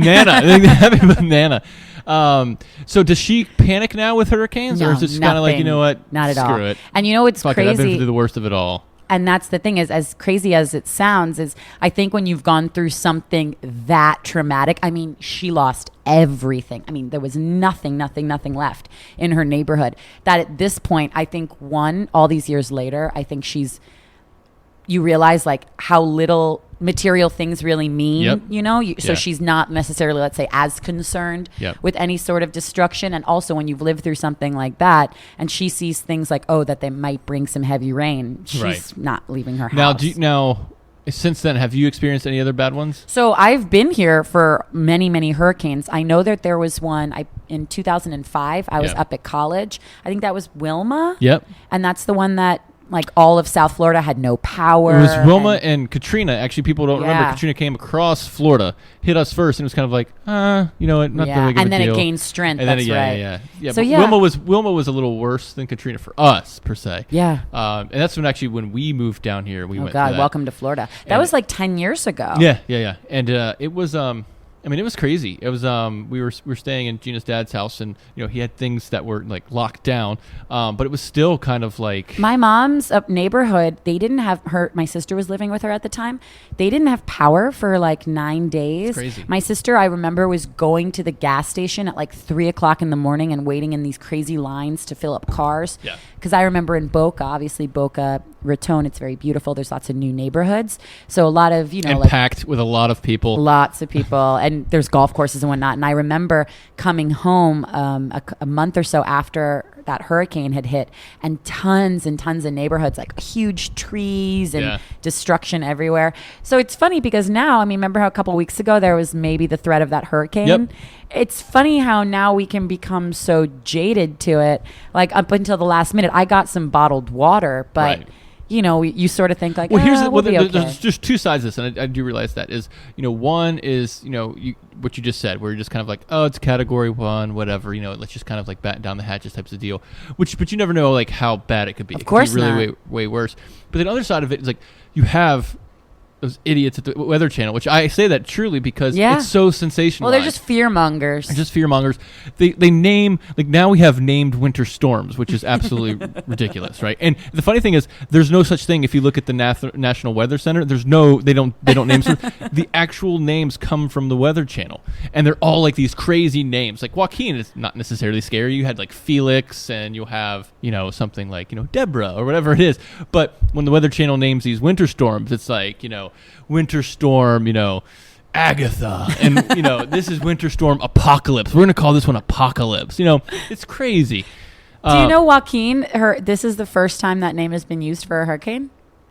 Happy Nana. So does she panic now with hurricanes? No, or is it just kind of like, you know what? Not at all. Screw it. And you know what's Fuck it, I've been crazy? through the worst of it all. And that's the thing, is as crazy as it sounds, is I think when you've gone through something that traumatic, I mean, she lost everything. I mean, there was nothing left in her neighborhood. That at this point, I think all these years later, I think you realize like how little material things really mean, so she's not necessarily, let's say, as concerned with any sort of destruction. And also when you've lived through something like that and she sees things like, that they might bring some heavy rain, she's not leaving her house. Now, since then, have you experienced any other bad ones? So I've been here for many, many hurricanes. I know that there was one in 2005. I was up at college. I think that was Wilma. Yep. And that's the one that, like, all of South Florida had no power. It was Wilma and Katrina. Actually, people don't remember Katrina came across Florida, hit us first, and it was kind of like, you know what, not really big and then deal. it gained strength. And that's then, right. Yeah. So but Wilma was a little worse than Katrina for us per se. Yeah. And that's when we moved down here, we went. Oh God, welcome to Florida. That was like 10 years ago. Yeah. And it was it was crazy. It was we were staying in Gina's dad's house, and he had things that were like locked down, but it was still kind of like my mom's neighborhood. They didn't have my sister was living with her at the time. They didn't have power for like 9 days. It's crazy. My sister, I remember, was going to the gas station at like 3:00 in the morning and waiting in these crazy lines to fill up cars. Yeah. Because I remember in Boca Raton, it's very beautiful. There's lots of new neighborhoods, so a lot of and like, packed with a lot of people. Lots of people, and there's golf courses and whatnot. And I remember coming home a month or so after that hurricane had hit, and tons of neighborhoods, like huge trees and destruction everywhere. So it's funny because now, remember how a couple weeks ago there was maybe the threat of that hurricane? Yep. It's funny how now we can become so jaded to it. Like up until the last minute, I got some bottled water, but Right. You sort of think like, there's just two sides of this, and I do realize that is, one is, what you just said, where you're just kind of like, it's category 1, whatever, let's just kind of like batten down the hatches types of deal, but you never know like how bad it could be. Of course, it could be really way worse. But the other side of it is like, you have those idiots at the Weather Channel, which I say that truly because it's so sensational. Well, they're just fear mongers. They name, like, now we have named winter storms, which is absolutely ridiculous, right? And the funny thing is, there's no such thing. If you look at the National Weather Center, they don't name storms. The actual names come from the Weather Channel, and they're all like these crazy names. Like Joaquin is not necessarily scary. You had like Felix, and you'll have something like Deborah or whatever it is. But when the Weather Channel names these winter storms, it's like winter storm, Agatha, and this is winter storm apocalypse. We're gonna call this one apocalypse. It's crazy. Do you know Joaquin? This is the first time that name has been used for a hurricane.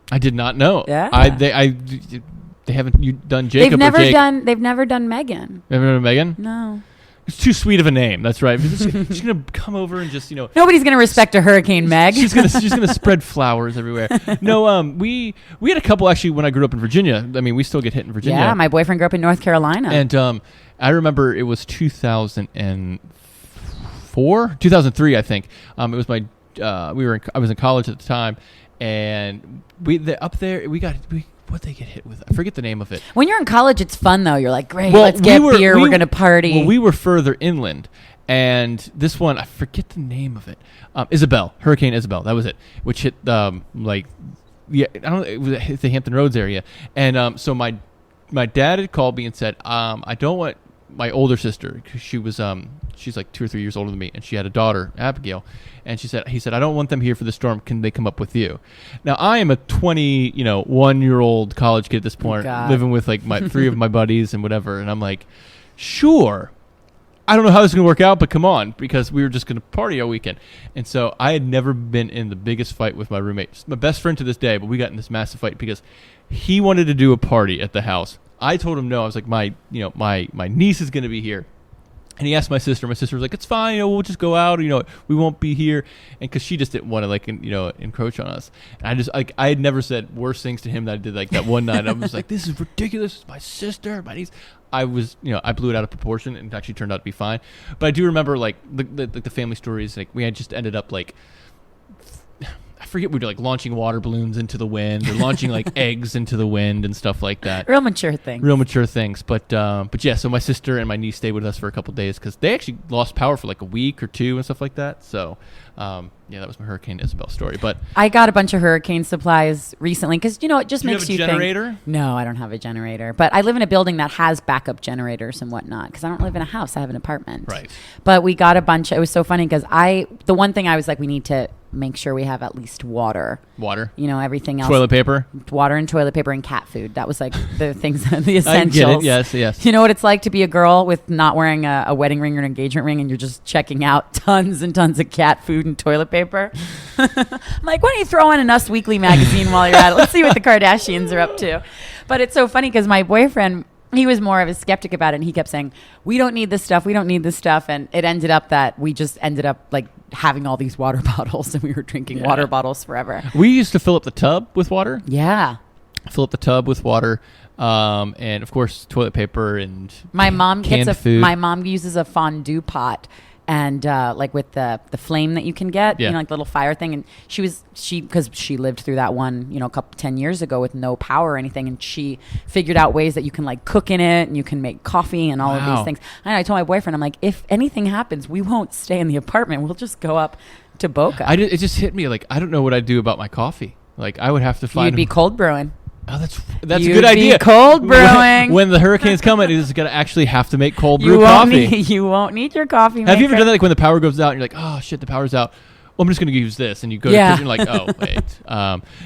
I did not know. Yeah. They haven't done Jacob. They've never or Jake. They've never done Megan. Never done Megan. No. It's too sweet of a name. That's right. She's gonna come over and just Nobody's gonna respect a hurricane, Meg. She's gonna spread flowers everywhere. No, we had a couple actually when I grew up in Virginia. We still get hit in Virginia. Yeah, my boyfriend grew up in North Carolina. And I remember it was 2005 2003, I think. It was my I was in college at the time, and up there what they get hit with? I forget the name of it. When you're in college, it's fun though. You're like, great, let's get beer. We're gonna party. Well, we were further inland, and this one I forget the name of it. Hurricane Isabel. That was it, which hit I don't know. It was the Hampton Roads area, and so my dad had called me and said, I don't want my older sister, because she's like 2 or 3 years older than me, and she had a daughter, Abigail, and he said, I don't want them here for the storm. Can they come up with you? Now I am a 21-year-old college kid at this point, living with like my 3 of my buddies and whatever, and I'm like, sure. I don't know how this is going to work out, but come on, because we were just going to party all weekend. And so I had never been in the biggest fight with my roommate. He's my best friend to this day, but we got in this massive fight because he wanted to do a party at the house. I told him no. I was like, my niece is going to be here. And he asked my sister. My sister was like, it's fine. We'll just go out. We won't be here. And because she just didn't want to encroach on us. And I had never said worse things to him than I did like that one night. I was like, this is ridiculous. It's my sister, my niece. I blew it out of proportion, and it actually turned out to be fine. But I do remember like the family stories. Like we had just ended up like, I forget, we were like launching water balloons into the wind, or launching like eggs into the wind and stuff like that. Real mature things. But yeah, so my sister and my niece stayed with us for a couple of days because they actually lost power for like a week or 2 and stuff like that. So yeah, that was my Hurricane Isabel story. But I got a bunch of hurricane supplies recently because it just makes you think. Do you have a generator? No, I don't have a generator, but I live in a building that has backup generators and whatnot because I don't live in a house. I have an apartment. Right. But we got a bunch. It was so funny because the one thing I was like, we need to make sure we have at least water. Everything else. Toilet paper. Water and toilet paper and cat food. That was like the things, the essentials. I get it. Yes. You know what it's like to be a girl with not wearing a wedding ring or an engagement ring, and you're just checking out tons and tons of cat food and toilet paper. I'm like, why don't you throw on an Us Weekly magazine while you're at it? Let's see what the Kardashians are up to. But it's so funny because my boyfriend, he was more of a skeptic about it, and he kept saying, we don't need this stuff. And it ended up that we just ended up like having all these water bottles, and we were drinking water bottles forever. We used to fill up the tub with water. Yeah. Fill up the tub with water, and of course toilet paper and my mom canned food. My mom uses a fondue pot, and like with the flame that you can get, like the little fire thing. And because she lived through that one, 10 years ago with no power or anything, and she figured out ways that you can like cook in it, and you can make coffee and all of these things. And I told my boyfriend, I'm like, if anything happens, we won't stay in the apartment. We'll just go up to Boca. It just hit me like, I don't know what I'd do about my coffee. Like I would have to find. You'd be cold brewing. Oh, that's a good idea. Cold brewing. When the hurricane's coming, he's going to actually have to make cold brew coffee. You won't need your coffee maker. Have you ever done that? Like when the power goes out, and you're like, oh shit, the power's out. Well, I'm just going to use this, and you go to the kitchen, and you're like, oh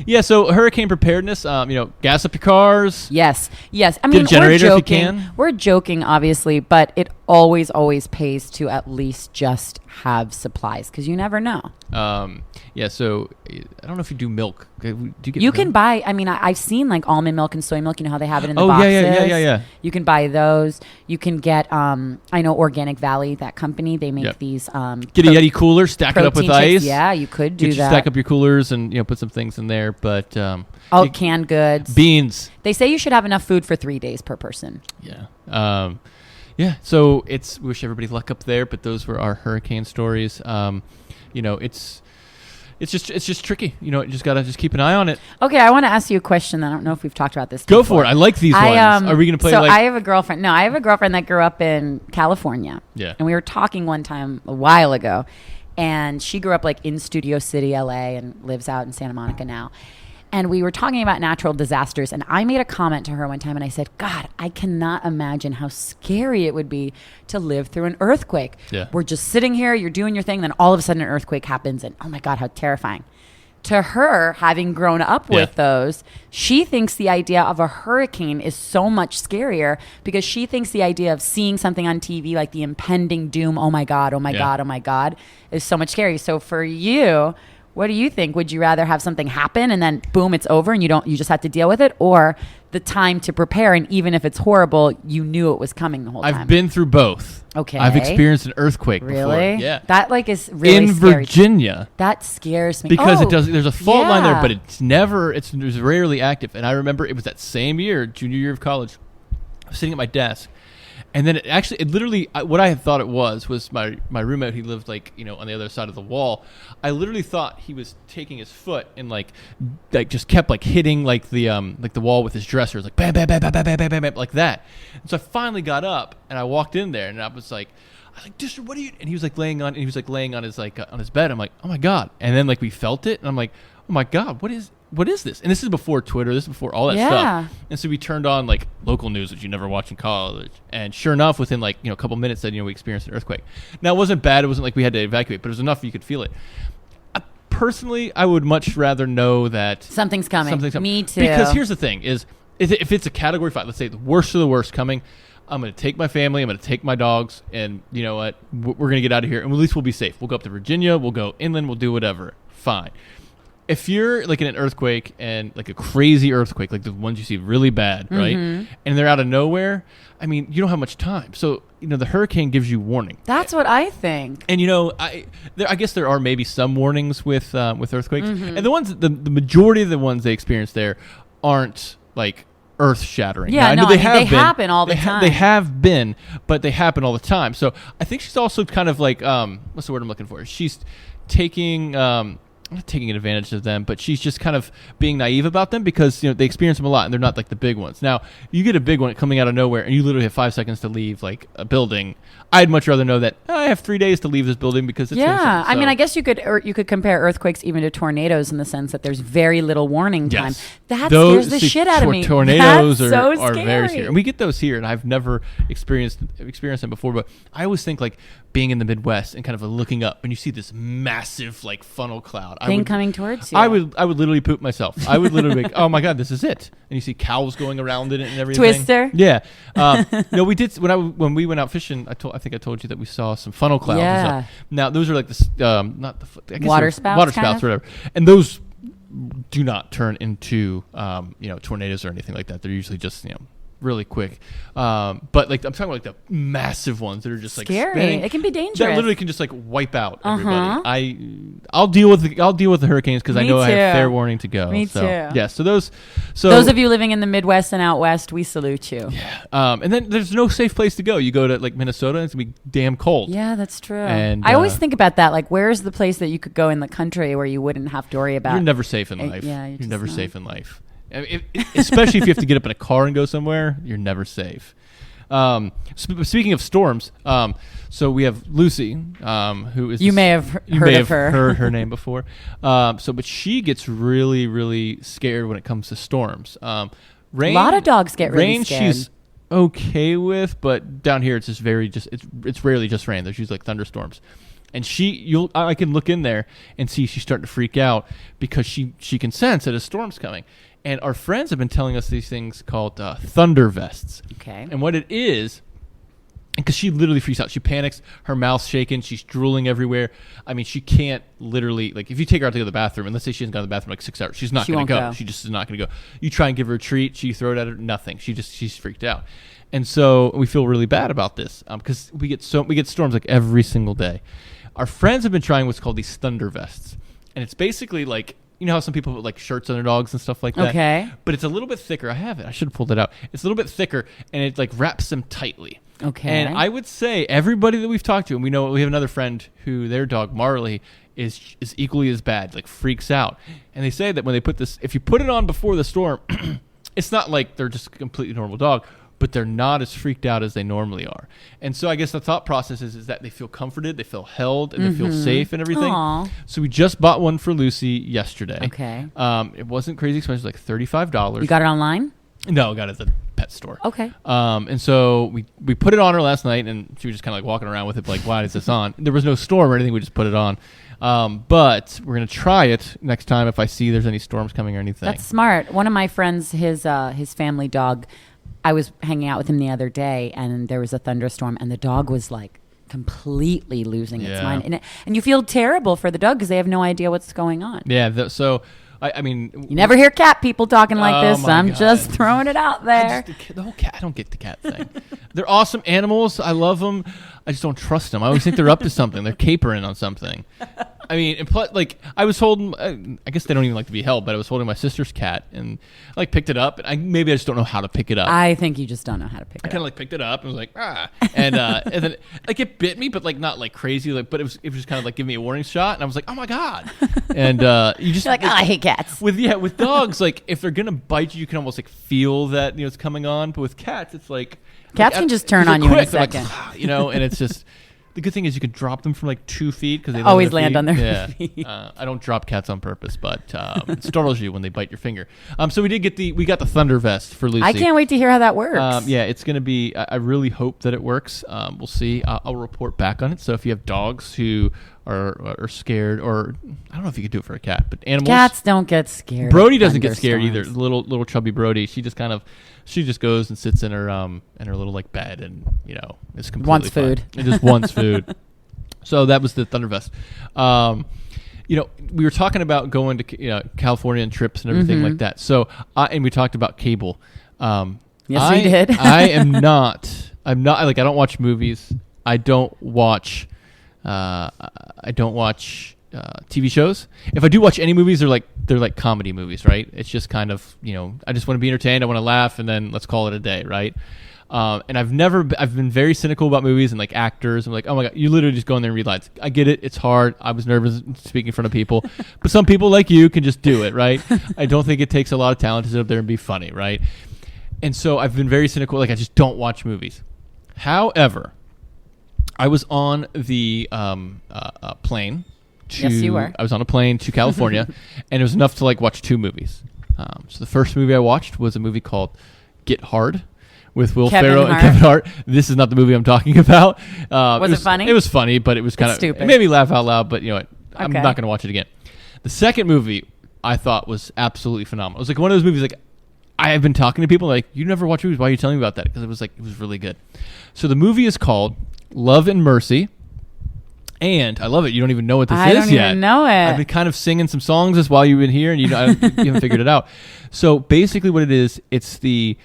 wait. So hurricane preparedness. Gas up your cars. Yes. I mean, get a generator if you can. We're joking, obviously, but it always pays to at least just have supplies because you never know. So I don't know if you do milk. Do you get you milk? Can buy. I mean, I've seen like almond milk and soy milk. You know how they have it in the boxes. Yeah. You can buy those. You can get. I know Organic Valley, that company. They make these. Get a Yeti cooler, stack it up with ice. Yeah, you could do that. Stack up your coolers and put some things in there. But all canned goods, beans. They say you should have enough food for 3 days per person. Yeah. So wish everybody luck up there, but those were our hurricane stories. It's just tricky. You just gotta keep an eye on it. Okay, I want to ask you a question. I don't know if we've talked about this. Go for it. I like these ones. Are we gonna play? I have a girlfriend. No, I have a girlfriend that grew up in California. Yeah. And we were talking one time a while ago, and she grew up like in Studio City, LA, and lives out in Santa Monica now. And we were talking about natural disasters, and I made a comment to her one time, and I said, God, I cannot imagine how scary it would be to live through an earthquake. Yeah. We're just sitting here, you're doing your thing, then all of a sudden an earthquake happens, and oh my God, how terrifying. To her, having grown up with those, she thinks the idea of a hurricane is so much scarier because she thinks the idea of seeing something on TV like the impending doom, oh my God, is so much scary. So for you, what do you think? Would you rather have something happen and then boom, it's over and you just have to deal with it, or the time to prepare, and even if it's horrible, you knew it was coming the whole time? I've been through both. Okay. I've experienced an earthquake before. Really? Yeah. That is really in scary. Virginia. That scares me. Because there's a fault line there, but it's rarely active. And I remember it was that same year, junior year of college, I was sitting at my desk, And then it literally, what I had thought it was my roommate. He lived like, on the other side of the wall. I literally thought he was taking his foot and like just kept like hitting like the wall with his dresser. It was like bam, bam, bam, bam, bam, bam, bam, bam, like that. And so I finally got up and I walked in there and I was like, Disher, what are you? And he was like laying on his on his bed. I'm like, oh my God. And then like we felt it and I'm like, oh my God, what is this? And this is before Twitter. This is before all that stuff. And so we turned on like local news, which you never watch in college. And sure enough, within like, a couple minutes said, we experienced an earthquake. Now it wasn't bad. It wasn't like we had to evacuate, but it was enough you could feel it. Personally, I would much rather know that something's coming. Me too. Because here's the thing is if it's a category 5, let's say the worst of the worst coming, I'm going to take my family, I'm going to take my dogs, and you know what? We're going to get out of here, and at least we'll be safe. We'll go up to Virginia, we'll go inland, we'll do whatever. Fine. If you're like in an earthquake and like a crazy earthquake, like the ones you see really bad, right? And they're out of nowhere, I mean, you don't have much time. So, the hurricane gives you warning. That's what I think. And, I guess there are maybe some warnings with earthquakes. And the ones, the majority of the ones they experience there aren't like earth-shattering. Yeah, they happen all the time. They have been, but they happen all the time. So I think she's also kind of like, what's the word I'm looking for? She's taking, not taking advantage of them, but she's just kind of being naive about them because, they experience them a lot and they're not like the big ones. Now, you get a big one coming out of nowhere and you literally have 5 seconds to leave like a building. I'd much rather know that I have 3 days to leave this building because it's I mean, I guess you could compare earthquakes even to tornadoes in the sense that there's very little warning time. Yes. That scares the shit out of me. Tornadoes are scary. very scary. And we get those here, and I've never experienced them before, but I always think like being in the Midwest and kind of looking up and you see this massive like funnel cloud coming towards you. I would literally poop myself. I would literally be like, oh my God, this is it. And you see cows going around in it and everything. Twister. Yeah. We did when we went out fishing. I think I told you that we saw some funnel clouds. Yeah. And stuff. Now those are like this, not the I guess water spouts, or whatever. And those do not turn into tornadoes or anything like that. They're usually just really quick, but like I'm talking about like the massive ones that are just like scary. Spinning, it can be dangerous. that literally can just like wipe out everybody. I'll deal with the hurricanes because I know I have fair warning to go. Me so, too. Yeah. So those of you living in the Midwest and out west, we salute you. Yeah. And then there's no safe place to go. You go to like Minnesota, and it's gonna be damn cold. Yeah, that's true. And I always think about that. Like, where's the place that you could go in the country where you wouldn't have to worry about? You're never safe in life. Yeah, you're never safe in life. Especially if you have to get up in a car and go somewhere, you're never safe. Speaking of storms, so we have Lucy, who is you may have heard her name before. But she gets really, really scared when it comes to storms. Rain, a lot of dogs get really rain. Scared. She's okay with, but down here it's just it's rarely just rain. There's usually like thunderstorms. And I can look in there and see she's starting to freak out because she can sense that a storm's coming. And our friends have been telling us these things called thunder vests. Okay. And what it is, because she literally freaks out. She panics. Her mouth's shaking. She's drooling everywhere. I mean, she can't literally, like, if you take her out to go to the bathroom, and let's say she hasn't gone to the bathroom in like 6 hours, she's not going to go. She just is not going to go. You try and give her a treat. She throw it at her. Nothing. She's freaked out. And so we feel really bad about this because we get storms like every single day. Our friends have been trying what's called these thunder vests. And it's basically like, you know how some people put like shirts on their dogs and stuff like that? Okay. But it's a little bit thicker. I have it. I should have pulled it out. It's a little bit thicker, and it like wraps them tightly. Okay. And I would say everybody that we've talked to, and we have another friend who their dog Marley is equally as bad, like freaks out. And they say that when they put this, if you put it on before the storm, it's not like they're just a completely normal dog, but they're not as freaked out as they normally are. And so I guess the thought process is that they feel comforted, they feel held, and they feel safe and everything. Aww. So we just bought one for Lucy yesterday. Okay. It wasn't crazy expensive, like $35. You got it online? No, I got it at the pet store. Okay. And so we put it on her last night, and she was just kind of like walking around with it, like, why is this on? There was no storm or anything. We just put it on. But we're going to try it next time if I see there's any storms coming or anything. That's smart. One of my friends, his family dog, I was hanging out with him the other day, and there was a thunderstorm, and the dog was like completely losing its mind. And you feel terrible for the dog because they have no idea what's going on. Yeah. So, I mean, you never hear cat people talking like this. I'm God. just throwing it out there. The whole cat. I don't get the cat thing. They're awesome animals. I love them. I just don't trust them. I always think they're up to something. They're capering on something. I mean, and like I was holding, I guess they don't even like to be held, but I was holding my sister's cat and I like picked it up, and maybe I just don't know how to pick it up. I think you just don't know how to pick it up. I kind of like picked it up and was like, and then like it bit me, but like not like crazy, like, but it was just kind of like giving me a warning shot, and I was like, oh my God. And you just You're like, I hate cats. With dogs, like if they're gonna bite you, you can almost like feel that it's coming on, but with cats, it's like cats can just turn on you in a second, like, and it's just. The good thing is you can drop them from like 2 feet because they always land on their feet. I don't drop cats on purpose, but it startles you when they bite your finger. So we got the thunder vest for Lucy. I can't wait to hear how that works. Yeah, it's gonna be. I really hope that it works. We'll see. I'll report back on it. So if you have dogs who are scared, or I don't know if you could do it for a cat, but animals. Cats don't get scared. Brody doesn't get scared either. Little chubby Brody. She just goes and sits in her little like bed, and it's completely wants fine. food. It just wants food. So that was the Thundervest. We were talking about going to California and trips and everything like that. So and we talked about cable. Yes, we did. I'm not like I don't watch movies. I don't watch TV shows. If I do watch any movies, they're like comedy movies, right? It's just kind of, I just want to be entertained. I want to laugh, and then let's call it a day, right? And I've been very cynical about movies and like actors. I'm like, oh my God, you literally just go in there and read lines. I get it. It's hard. I was nervous speaking in front of people, but some people like you can just do it, right? I don't think it takes a lot of talent to sit up there and be funny, right? And so I've been very cynical. Like I just don't watch movies. However, I was on the plane. Yes, you were. I was on a plane to California, and it was enough to like watch 2 movies. So the first movie I watched was a movie called Get Hard with Will Ferrell and Kevin Hart. This is not the movie I'm talking about. Was it funny? It was funny, but it was kind of stupid. It made me laugh out loud. But I'm Okay. not going to watch it again. The second movie I thought was absolutely phenomenal. It was like one of those movies like I have been talking to people like, you never watch movies. Why are you telling me about that? Because it was really good. So the movie is called Love and Mercy. And I love it. You don't even know what this is yet. I don't even know it. I've been kind of singing some songs just while you've been here, and you haven't figured it out. So basically, what it is, it's the,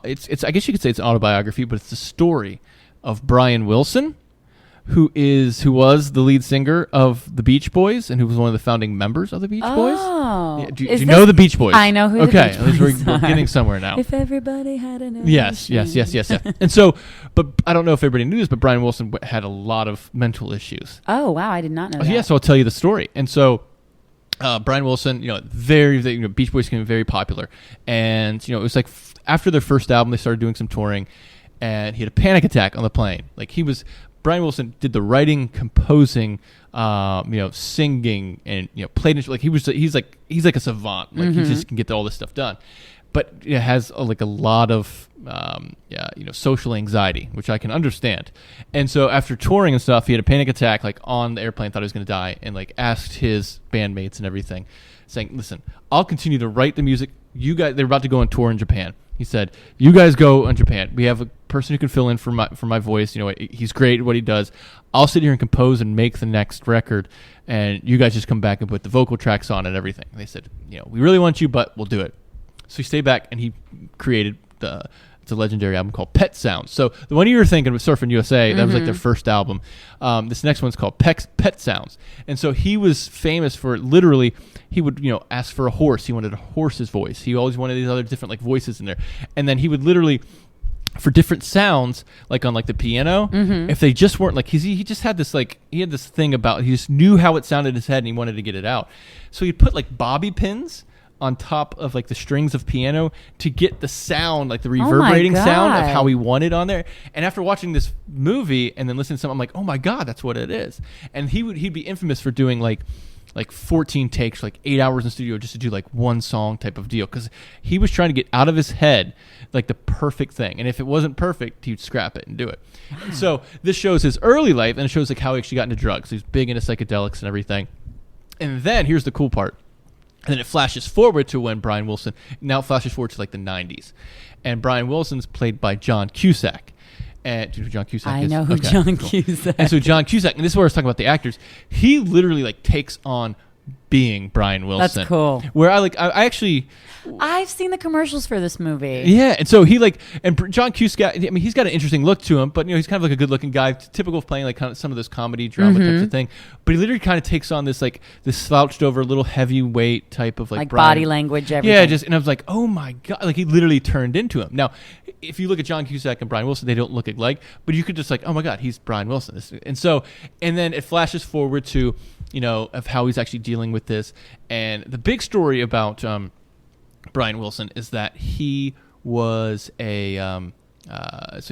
it's I guess you could say it's an autobiography, but it's the story of Brian Wilson, who was the lead singer of the Beach Boys and who was one of the founding members of the Beach Boys. Oh, Yeah, do you know the Beach Boys? I know who the Beach Boys we're are. getting somewhere now. If everybody had an ocean. Yes. And so, but I don't know if everybody knew this, but Brian Wilson had a lot of mental issues. Oh wow, I did not know that. Yeah, so I'll tell you the story. And so, Brian Wilson, Beach Boys became very popular, and it was like after their first album, they started doing some touring, and he had a panic attack on the plane. Like Brian Wilson did the writing, composing, singing, and played. Like he's like a savant. Like he just can get all this stuff done, but it has a lot of social anxiety, which I can understand. And so after touring and stuff, he had a panic attack like on the airplane, thought he was going to die, and like asked his bandmates and everything, saying, "Listen, I'll continue to write the music. You guys, they're about to go on tour in Japan." He said, "You guys go on Japan. We have a person who can fill in for my voice. He's great at what he does. I'll sit here and compose and make the next record, and you guys just come back and put the vocal tracks on and everything." And they said, "We really want you, but we'll do it." So he stayed back and he created it's a legendary album called Pet Sounds. So the one you were thinking was Surfing USA. That was like their first album. This next one's called Pet Sounds. And so he was famous for literally, he would, ask for a horse. He wanted a horse's voice. He always wanted these other different like voices in there. And then he would literally, for different sounds, like on like the piano, if they just weren't like, he just had this like, he had this thing about, he just knew how it sounded in his head and he wanted to get it out. So he'd put like bobby pins on top of like the strings of piano to get the sound, like the reverberating sound of how he wanted on there. And after watching this movie and then listening to something, I'm like, oh my God, that's what it is. And he'd be infamous for doing like 14 takes, like 8 hours in studio just to do like one song type of deal. Cause he was trying to get out of his head like the perfect thing. And if it wasn't perfect, he'd scrap it and do it. Wow. And so this shows his early life and it shows like how he actually got into drugs. He's big into psychedelics and everything. And then here's the cool part. And then it flashes forward to when Brian Wilson, now it flashes forward to like the 90s. And Brian Wilson's played by John Cusack. And do you know who John Cusack is? I know who John Cusack is. And so John Cusack, and this is where I was talking about the actors, he literally like takes on being Brian Wilson. That's cool. Where I actually. I've seen the commercials for this movie. Yeah, and so John Cusack. I mean, he's got an interesting look to him, but he's kind of like a good-looking guy, typical of playing like kind of some of those comedy drama types of thing. But he literally kind of takes on this slouched over, little heavyweight type of like Brian, body language, everything. Yeah, and I was like, oh my god, like he literally turned into him. Now, if you look at John Cusack and Brian Wilson, they don't look alike, but you could just like, oh my god, he's Brian Wilson. And then it flashes forward to of how he's actually dealing with this, and the big story about Brian Wilson is that he was so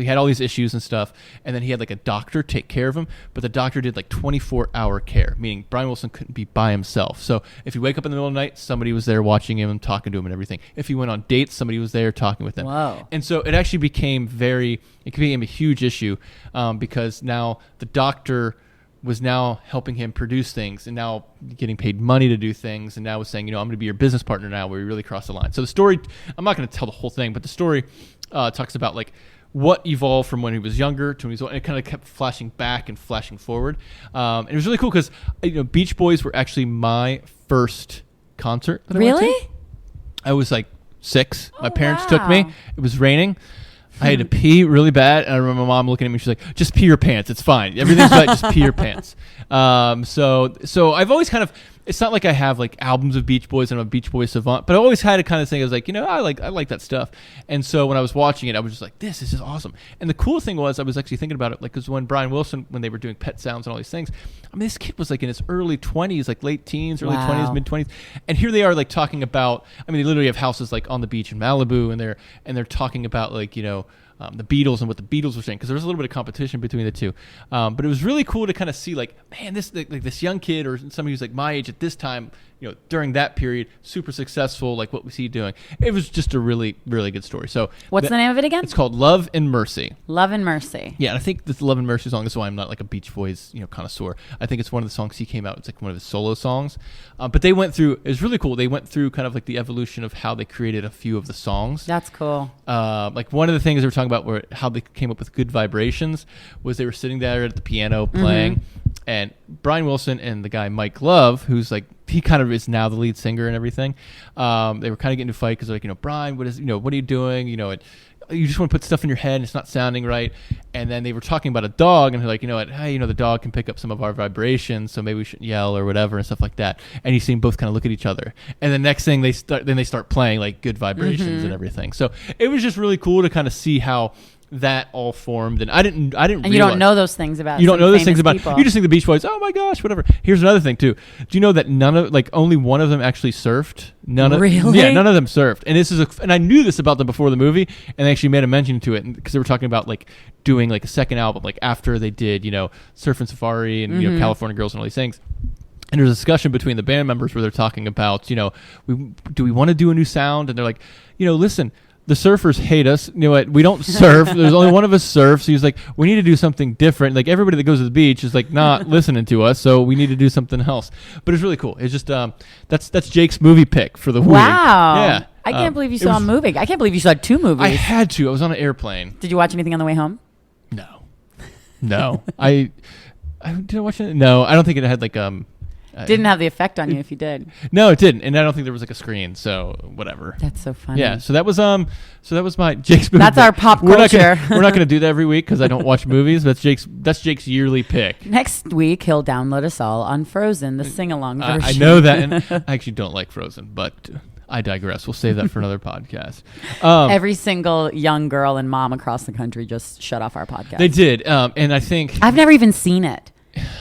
he had all these issues and stuff, and then he had like a doctor take care of him, but the doctor did like 24-hour care, meaning Brian Wilson couldn't be by himself. So if he wake up in the middle of the night, somebody was there watching him and talking to him and everything. If he went on dates, somebody was there talking with him. Whoa. And so it actually became a huge issue because now the doctor was now helping him produce things and now getting paid money to do things, and now was saying, I'm going to be your business partner now, where we really cross the line. So the story, I'm not going to tell the whole thing, but the story talks about like what evolved from when he was younger to when he was old, and it kind of kept flashing back and flashing forward. And it was really cool because Beach Boys were actually my first concert that I went to. I was like 6. My parents took me. It was raining. I had to pee really bad, and I remember my mom looking at me. She's like, "Just pee your pants. It's fine. Everything's fine. Just pee your pants." So I've always kind of. It's not like I have like albums of Beach Boys and I'm a Beach Boys savant, but I always had a kind of thing. I was like, I like that stuff. And so when I was watching it, I was just like, this is just awesome. And the cool thing was, I was actually thinking about it, like, because when Brian Wilson, when they were doing Pet Sounds and all these things, I mean, this kid was like in his early 20s, like late teens, early 20s, mid 20s, and here they are like talking about. I mean, they literally have houses like on the beach in Malibu, and they're talking about like the Beatles and what the Beatles were saying, because there was a little bit of competition between the two. But it was really cool to kind of see like, man, this young kid or somebody who's like my age at this time, during that period, super successful, like what was he doing? It was just a really, really good story. So what's the name of it again? It's called Love and Mercy. Love and Mercy. Yeah, and I think this Love and Mercy song is why I'm not like a Beach Boys, connoisseur. I think it's one of the songs he came out. It's like one of his solo songs. But they went through, it was really cool. They went through kind of like the evolution of how they created a few of the songs. That's cool. Like one of the things they were talking about were how they came up with Good Vibrations was they were sitting there at the piano playing, and Brian Wilson and the guy Mike Love, who's like, he kind of is now the lead singer and everything. They were kind of getting into a fight because like, Brian, what are you doing? You just want to put stuff in your head and it's not sounding right. And then they were talking about a dog, and they're like, hey, the dog can pick up some of our vibrations, so maybe we shouldn't yell or whatever and stuff like that. And you see them both kind of look at each other. And the next thing they start playing like Good Vibrations and everything. So it was just really cool to kind of see how that all formed, and I didn't. And you don't know those things about. You don't know those things about. People. You just think the Beach Boys. Oh my gosh, whatever. Here's another thing too. Do you know that only one of them actually surfed? Really? Yeah, none of them surfed. And and I knew this about them before the movie, and they actually made a mention to it because they were talking about like doing like a second album, like after they did Surf and Safari and California Girls and all these things. And there's a discussion between the band members where they're talking about do we want to do a new sound? And they're like, listen. The surfers hate us. You know what? We don't surf. There's only one of us surfs. So he's like, we need to do something different. Like everybody that goes to the beach is like not listening to us, so we need to do something else. But it's really cool. It's just that's Jake's movie pick for the week. Wow. Yeah. I can't believe you saw a movie. I can't believe you saw 2 movies. I had to. I was on an airplane. Did you watch anything on the way home? No. I did I watch it? No, I don't think it had like Didn't have the effect on you if you did. No, it didn't, and I don't think there was like a screen, so whatever. That's so funny. Yeah, so that was my Jake's movie. That's our pop culture. We're not gonna do that every week because I don't watch movies. That's Jake's yearly pick. Next week he'll download us all on Frozen, the sing-along version. I know that, and I actually don't like Frozen, but I digress. We'll save that for another podcast. Every single young girl and mom across the country just shut off our podcast. They did, and I think I've never even seen it.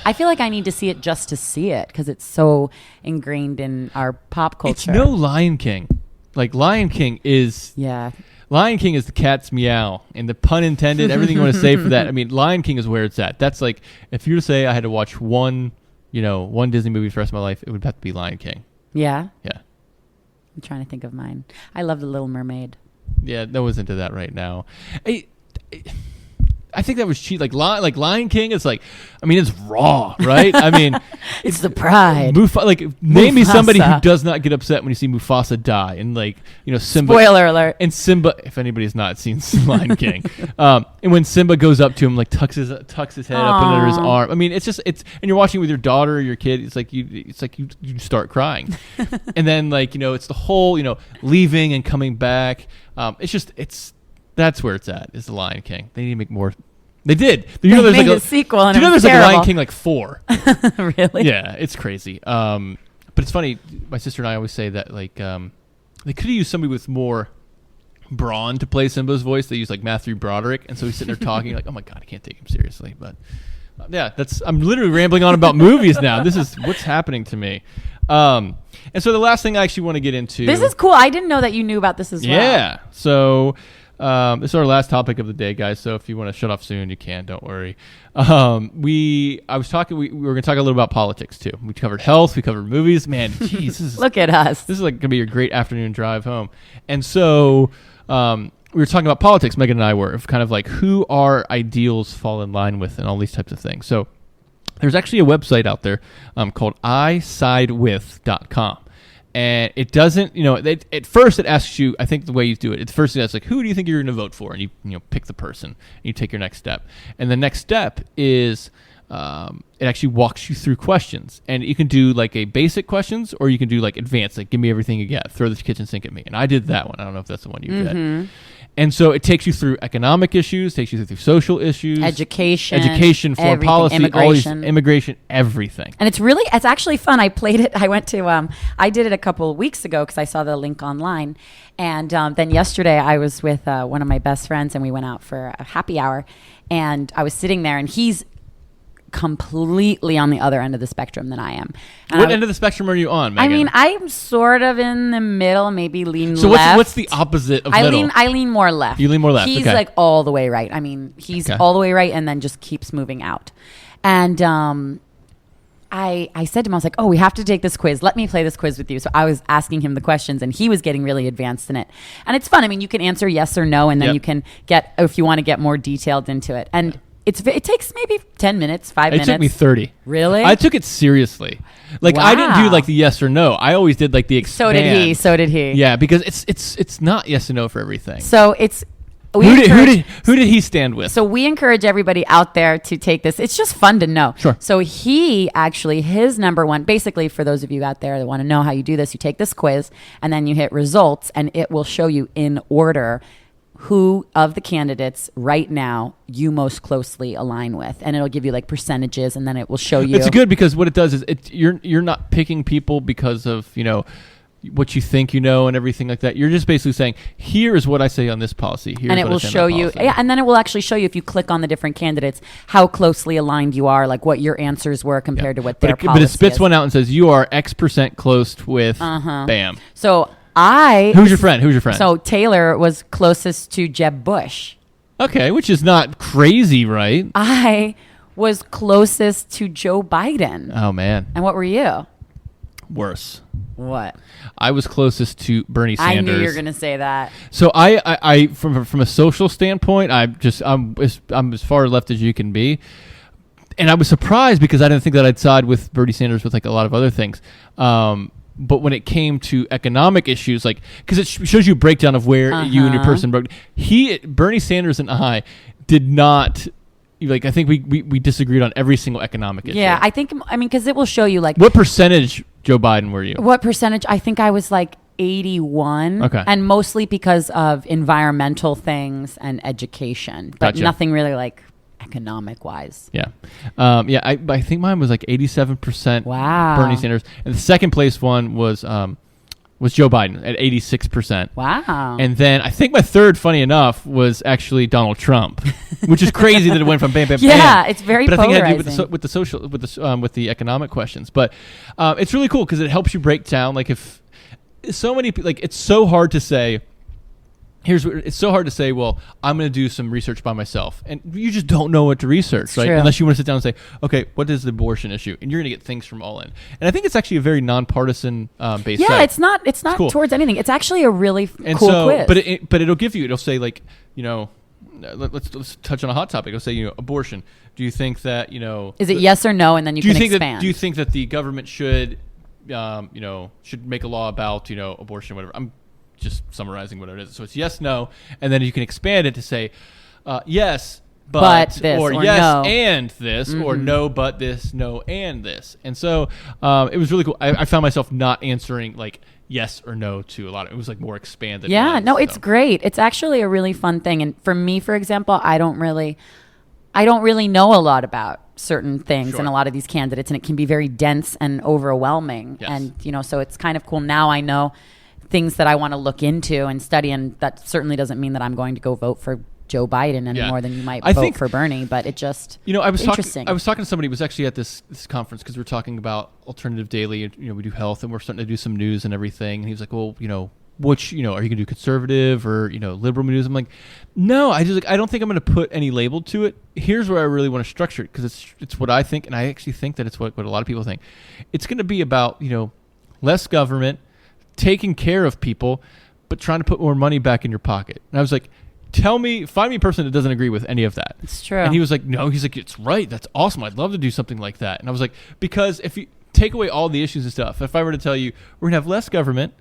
I feel like I need to see it just to see it because it's so ingrained in our pop culture. It's no Lion King. Like Lion King is the cat's meow, and the pun intended, everything you want to say for that. I mean, Lion King is where it's at. That's like if you were to say I had to watch one Disney movie for the rest of my life, it would have to be Lion King. Yeah. Yeah. I'm trying to think of mine. I love The Little Mermaid. Yeah, no one's into that right now. I think that was cheap. Like Lion King is like, I mean, it's raw, right? I mean, it's the pride. Name me somebody who does not get upset when you see Mufasa die, and like, you know, Simba. Spoiler alert. And Simba, if anybody's not seen Lion King, and when Simba goes up to him, like tucks his head up under his arm. I mean, and you're watching with your daughter or your kid. It's like you start crying, and then like, you know, it's the whole, you know, leaving and coming back. That's where it's at. Is the Lion King? They need to make more. They did. You know, there's like a sequel. And do you know there's terrible. like Lion King like 4? Really? Yeah, it's crazy. But it's funny. My sister and I always say that like they could have used somebody with more brawn to play Simba's voice. They used like Matthew Broderick, and so he's sitting there talking like, oh my god, I can't take him seriously. But yeah, I'm literally rambling on about movies now. This is what's happening to me. And so the last thing I actually want to get into. This is cool. I didn't know that you knew about this as well. Yeah. So this is our last topic of the day, guys. So if you want to shut off soon, you can. Don't worry. We were going to talk a little about politics too. We covered health. We covered movies. Man, geez, look at us. This is like going to be your great afternoon drive home. And so we were talking about politics. Megan and I were of kind of like who our ideals fall in line with and all these types of things. So there's actually a website out there called isidewith.com. And it doesn't, you know, at first it asks you, I think the way you do it, first it asks like, who do you think you're going to vote for? And you pick the person and you take your next step. And the next step is it actually walks you through questions. And you can do like a basic questions, or you can do like advanced, like give me everything you got, throw the kitchen sink at me. And I did that one. I don't know if that's the one you get. And so it takes you through economic issues, takes you through social issues, education, foreign policy, immigration, everything. And it's actually fun. I played it. I went to, I did it a couple of weeks ago because I saw the link online. And then yesterday I was with one of my best friends and we went out for a happy hour. And I was sitting there and he's completely on the other end of the spectrum than I am. And what end of the spectrum are you on, Megan? I mean, I'm sort of in the middle, maybe lean so left. So what's the opposite of middle? I lean more left. You lean more left. He's like all the way right. I mean, he's all the way right and then just keeps moving out. And I said to him, I was like, oh, we have to take this quiz. Let me play this quiz with you. So I was asking him the questions and he was getting really advanced in it. And it's fun. I mean, you can answer yes or no and then you can get, if you want to get more detailed into it. And it takes maybe 10 minutes, 5 minutes. It took me 30. Really? I took it seriously. Like I didn't do like the yes or no. I always did like the expand. So did he. Yeah, because it's not yes or no for everything. So it's who did he stand with? So we encourage everybody out there to take this. It's just fun to know. Sure. So his number one, basically for those of you out there that want to know how you do this, you take this quiz and then you hit results and it will show you in order who of the candidates right now you most closely align with, and it'll give you like percentages, and then it will show you. It's good because what it does is you're not picking people because of what you think and everything like that. You're just basically saying, here is what I say on this policy. Here's and it will show you, and then it will actually show you if you click on the different candidates how closely aligned you are, like what your answers were compared to what their policy is. But it spits one out and says you are X% close with bam. So Who's your friend? So Taylor was closest to Jeb Bush. Okay, which is not crazy, right? I was closest to Joe Biden. Oh, man. And what were you? Worse. What? I was closest to Bernie Sanders. I knew you were going to say that. So I from a social standpoint, I'm as far left as you can be. And I was surprised because I didn't think that I'd side with Bernie Sanders with like a lot of other things. But when it came to economic issues, like, because it shows you a breakdown of where you and your person broke. Bernie Sanders and I did not, like, I think we disagreed on every single economic issue. Yeah, I mean, because it will show you, like. What percentage, Joe Biden, were you? What percentage? I think I was like 81. Okay. And mostly because of environmental things and education, but nothing really like economic wise. Yeah. I think mine was like 87%. Wow. Bernie Sanders. And the second place one was Joe Biden at 86%. Wow. And then I think my third, funny enough, was actually Donald Trump, which is crazy that it went from bam, bam, bam. Yeah, it's very polarizing. But I think it had to do with the economic questions. But it's really cool because it helps you break down, like, if so many people, like, it's so hard to say, it's so hard to say, well, I'm going to do some research by myself. And you just don't know what to research, it's right? True. Unless you want to sit down and say, okay, what is the abortion issue? And you're going to get things from all in. And I think it's actually a very nonpartisan based site. It's not cool. Towards anything. It's actually a really cool quiz. But it'll give you, it'll say, like, let's touch on a hot topic. Let's say abortion. Do you think that is it yes or no, and then you can expand? Do you think that the government should should make a law about abortion, whatever? I'm just summarizing what it is. So it's yes, no, and then you can expand it to say yes, but this, or or yes no. and this, or no but this, no and this. And so it was really cool. I found myself not answering like yes or no to a lot of it. Was like more expanded. Yeah, ones, no, it's great. It's actually a really fun thing. And for me, for example, I don't really know a lot about certain things and a lot of these candidates, and it can be very dense and overwhelming. Yes. And so it's kind of cool. Now I know things that I want to look into and study, and that certainly doesn't mean that I'm going to go vote for Joe Biden any more than you might vote for Bernie, but it just I was interesting. I was talking to somebody who was actually at this conference because we were talking about alternative daily. We do health, and we're starting to do some news and everything. And he was like, "Well, which are you going to do, conservative or liberal news?" I'm like, "No, I don't think I'm going to put any label to it. Here's where I really want to structure it because it's what I think, and I actually think that it's what a lot of people think. It's going to be about less government, taking care of people, but trying to put more money back in your pocket." And I was like, find me a person that doesn't agree with any of that. It's true. And he was like, no, he's like, it's right. That's awesome. I'd love to do something like that. And I was like, because if you take away all the issues and stuff, if I were to tell you we're going to have less government,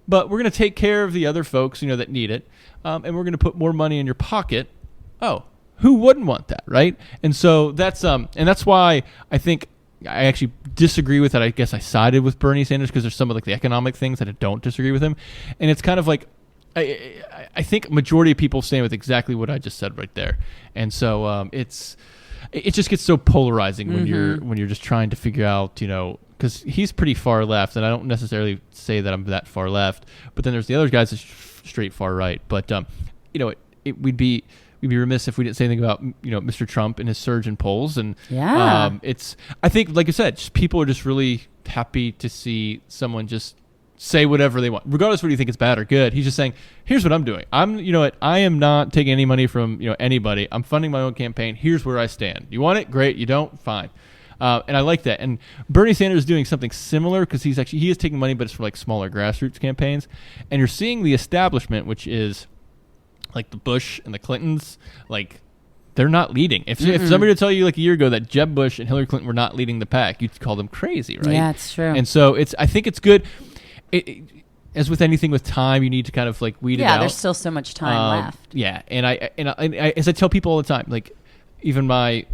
but we're going to take care of the other folks, that need it, and we're going to put more money in your pocket, who wouldn't want that, right? And so that's why I think I actually disagree with that. I guess I sided with Bernie Sanders because there's some of like the economic things that I don't disagree with him. And it's kind of like, I think majority of people stand with exactly what I just said right there, and so it just gets so polarizing when you're just trying to figure out because he's pretty far left, and I don't necessarily say that I'm that far left, but then there's the other guys that's straight far right. But we'd be remiss if we didn't say anything about Mr. Trump and his surge in polls, and I think like I said, just people are just really happy to see someone just say whatever they want, regardless of whether you think it's bad or good. He's just saying, here's what I'm doing. I am not taking any money from anybody. I'm funding my own campaign. Here's where I stand. You want it? Great. You don't? Fine. And I like that. And Bernie Sanders is doing something similar because he is taking money, but it's for like smaller grassroots campaigns. And you're seeing the establishment, which is like the Bush and the Clintons, like they're not leading. If somebody would tell you like a year ago that Jeb Bush and Hillary Clinton were not leading the pack, you'd call them crazy, right? Yeah, it's true. And so I think it's good. As with anything with time, you need to kind of like weed it out. Yeah, there's still so much time left. Yeah, and I as I tell people all the time, like even my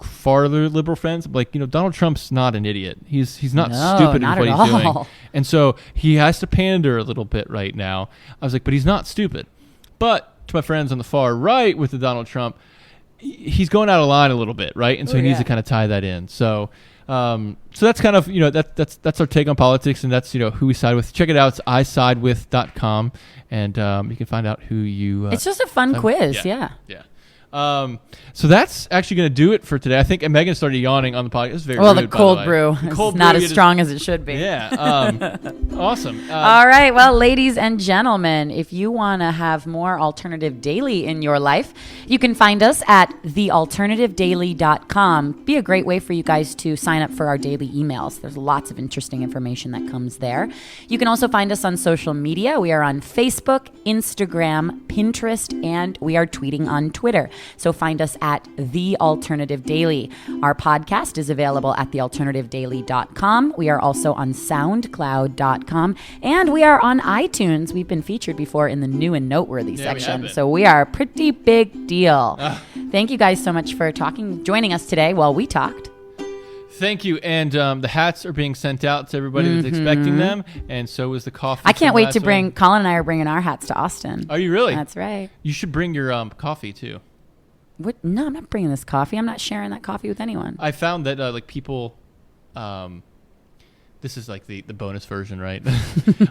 farther liberal friends, like Donald Trump's not an idiot. He's not stupid in what he's doing, and so he has to pander a little bit right now. I was like, but he's not stupid. But to my friends on the far right with the Donald Trump, he's going out of line a little bit, right? And so he needs to kind of tie that in. So that's kind of, that's our take on politics, and that's, who we side with. Check it out. It's isidewith.com, and you can find out who you... it's just a fun quiz, yeah. So that's actually going to do it for today. I think Megan started yawning on the podcast. It was very rude, the cold brew is not as strong as it should be. Yeah. Awesome. All right. Well, ladies and gentlemen, if you want to have more Alternative Daily in your life, you can find us at thealternativedaily.com. Be a great way for you guys to sign up for our daily emails. There's lots of interesting information that comes there. You can also find us on social media. We are on Facebook, Instagram, Pinterest, and we are tweeting on Twitter. So find us at The Alternative Daily. Our podcast is available at thealternativedaily.com. We are also on soundcloud.com, and we are on iTunes. We've been featured before in the new and noteworthy section. So we are a pretty big deal. Thank you guys so much for joining us today while we talked. Thank you. And the hats are being sent out to everybody that's expecting them. And so is the coffee. I can't wait to bring... Colin and I are bringing our hats to Austin. Are you really? That's right. You should bring your coffee, too. What? No, I'm not bringing this coffee. I'm not sharing that coffee with anyone. I found that like people... this is like the bonus version, right?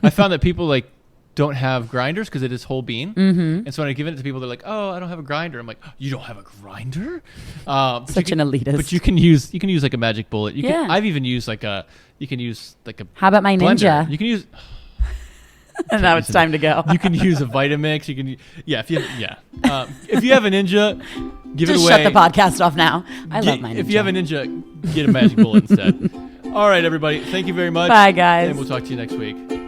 I found that people like don't have grinders because it is whole bean. And so when I give it to people, they're like, "Oh, I don't have a grinder." I'm like, "You don't have a grinder?" Such an elitist. But you can use like a magic bullet. I've even used like a. You can use like a. How about my blender. Ninja? You can use. And now it's time to go. You can use a Vitamix. You can, if you have a Ninja, give it away. Just shut the podcast off now. I love my Ninja. If you have a Ninja, get a magic bullet instead. All right, everybody. Thank you very much. Bye, guys. And we'll talk to you next week.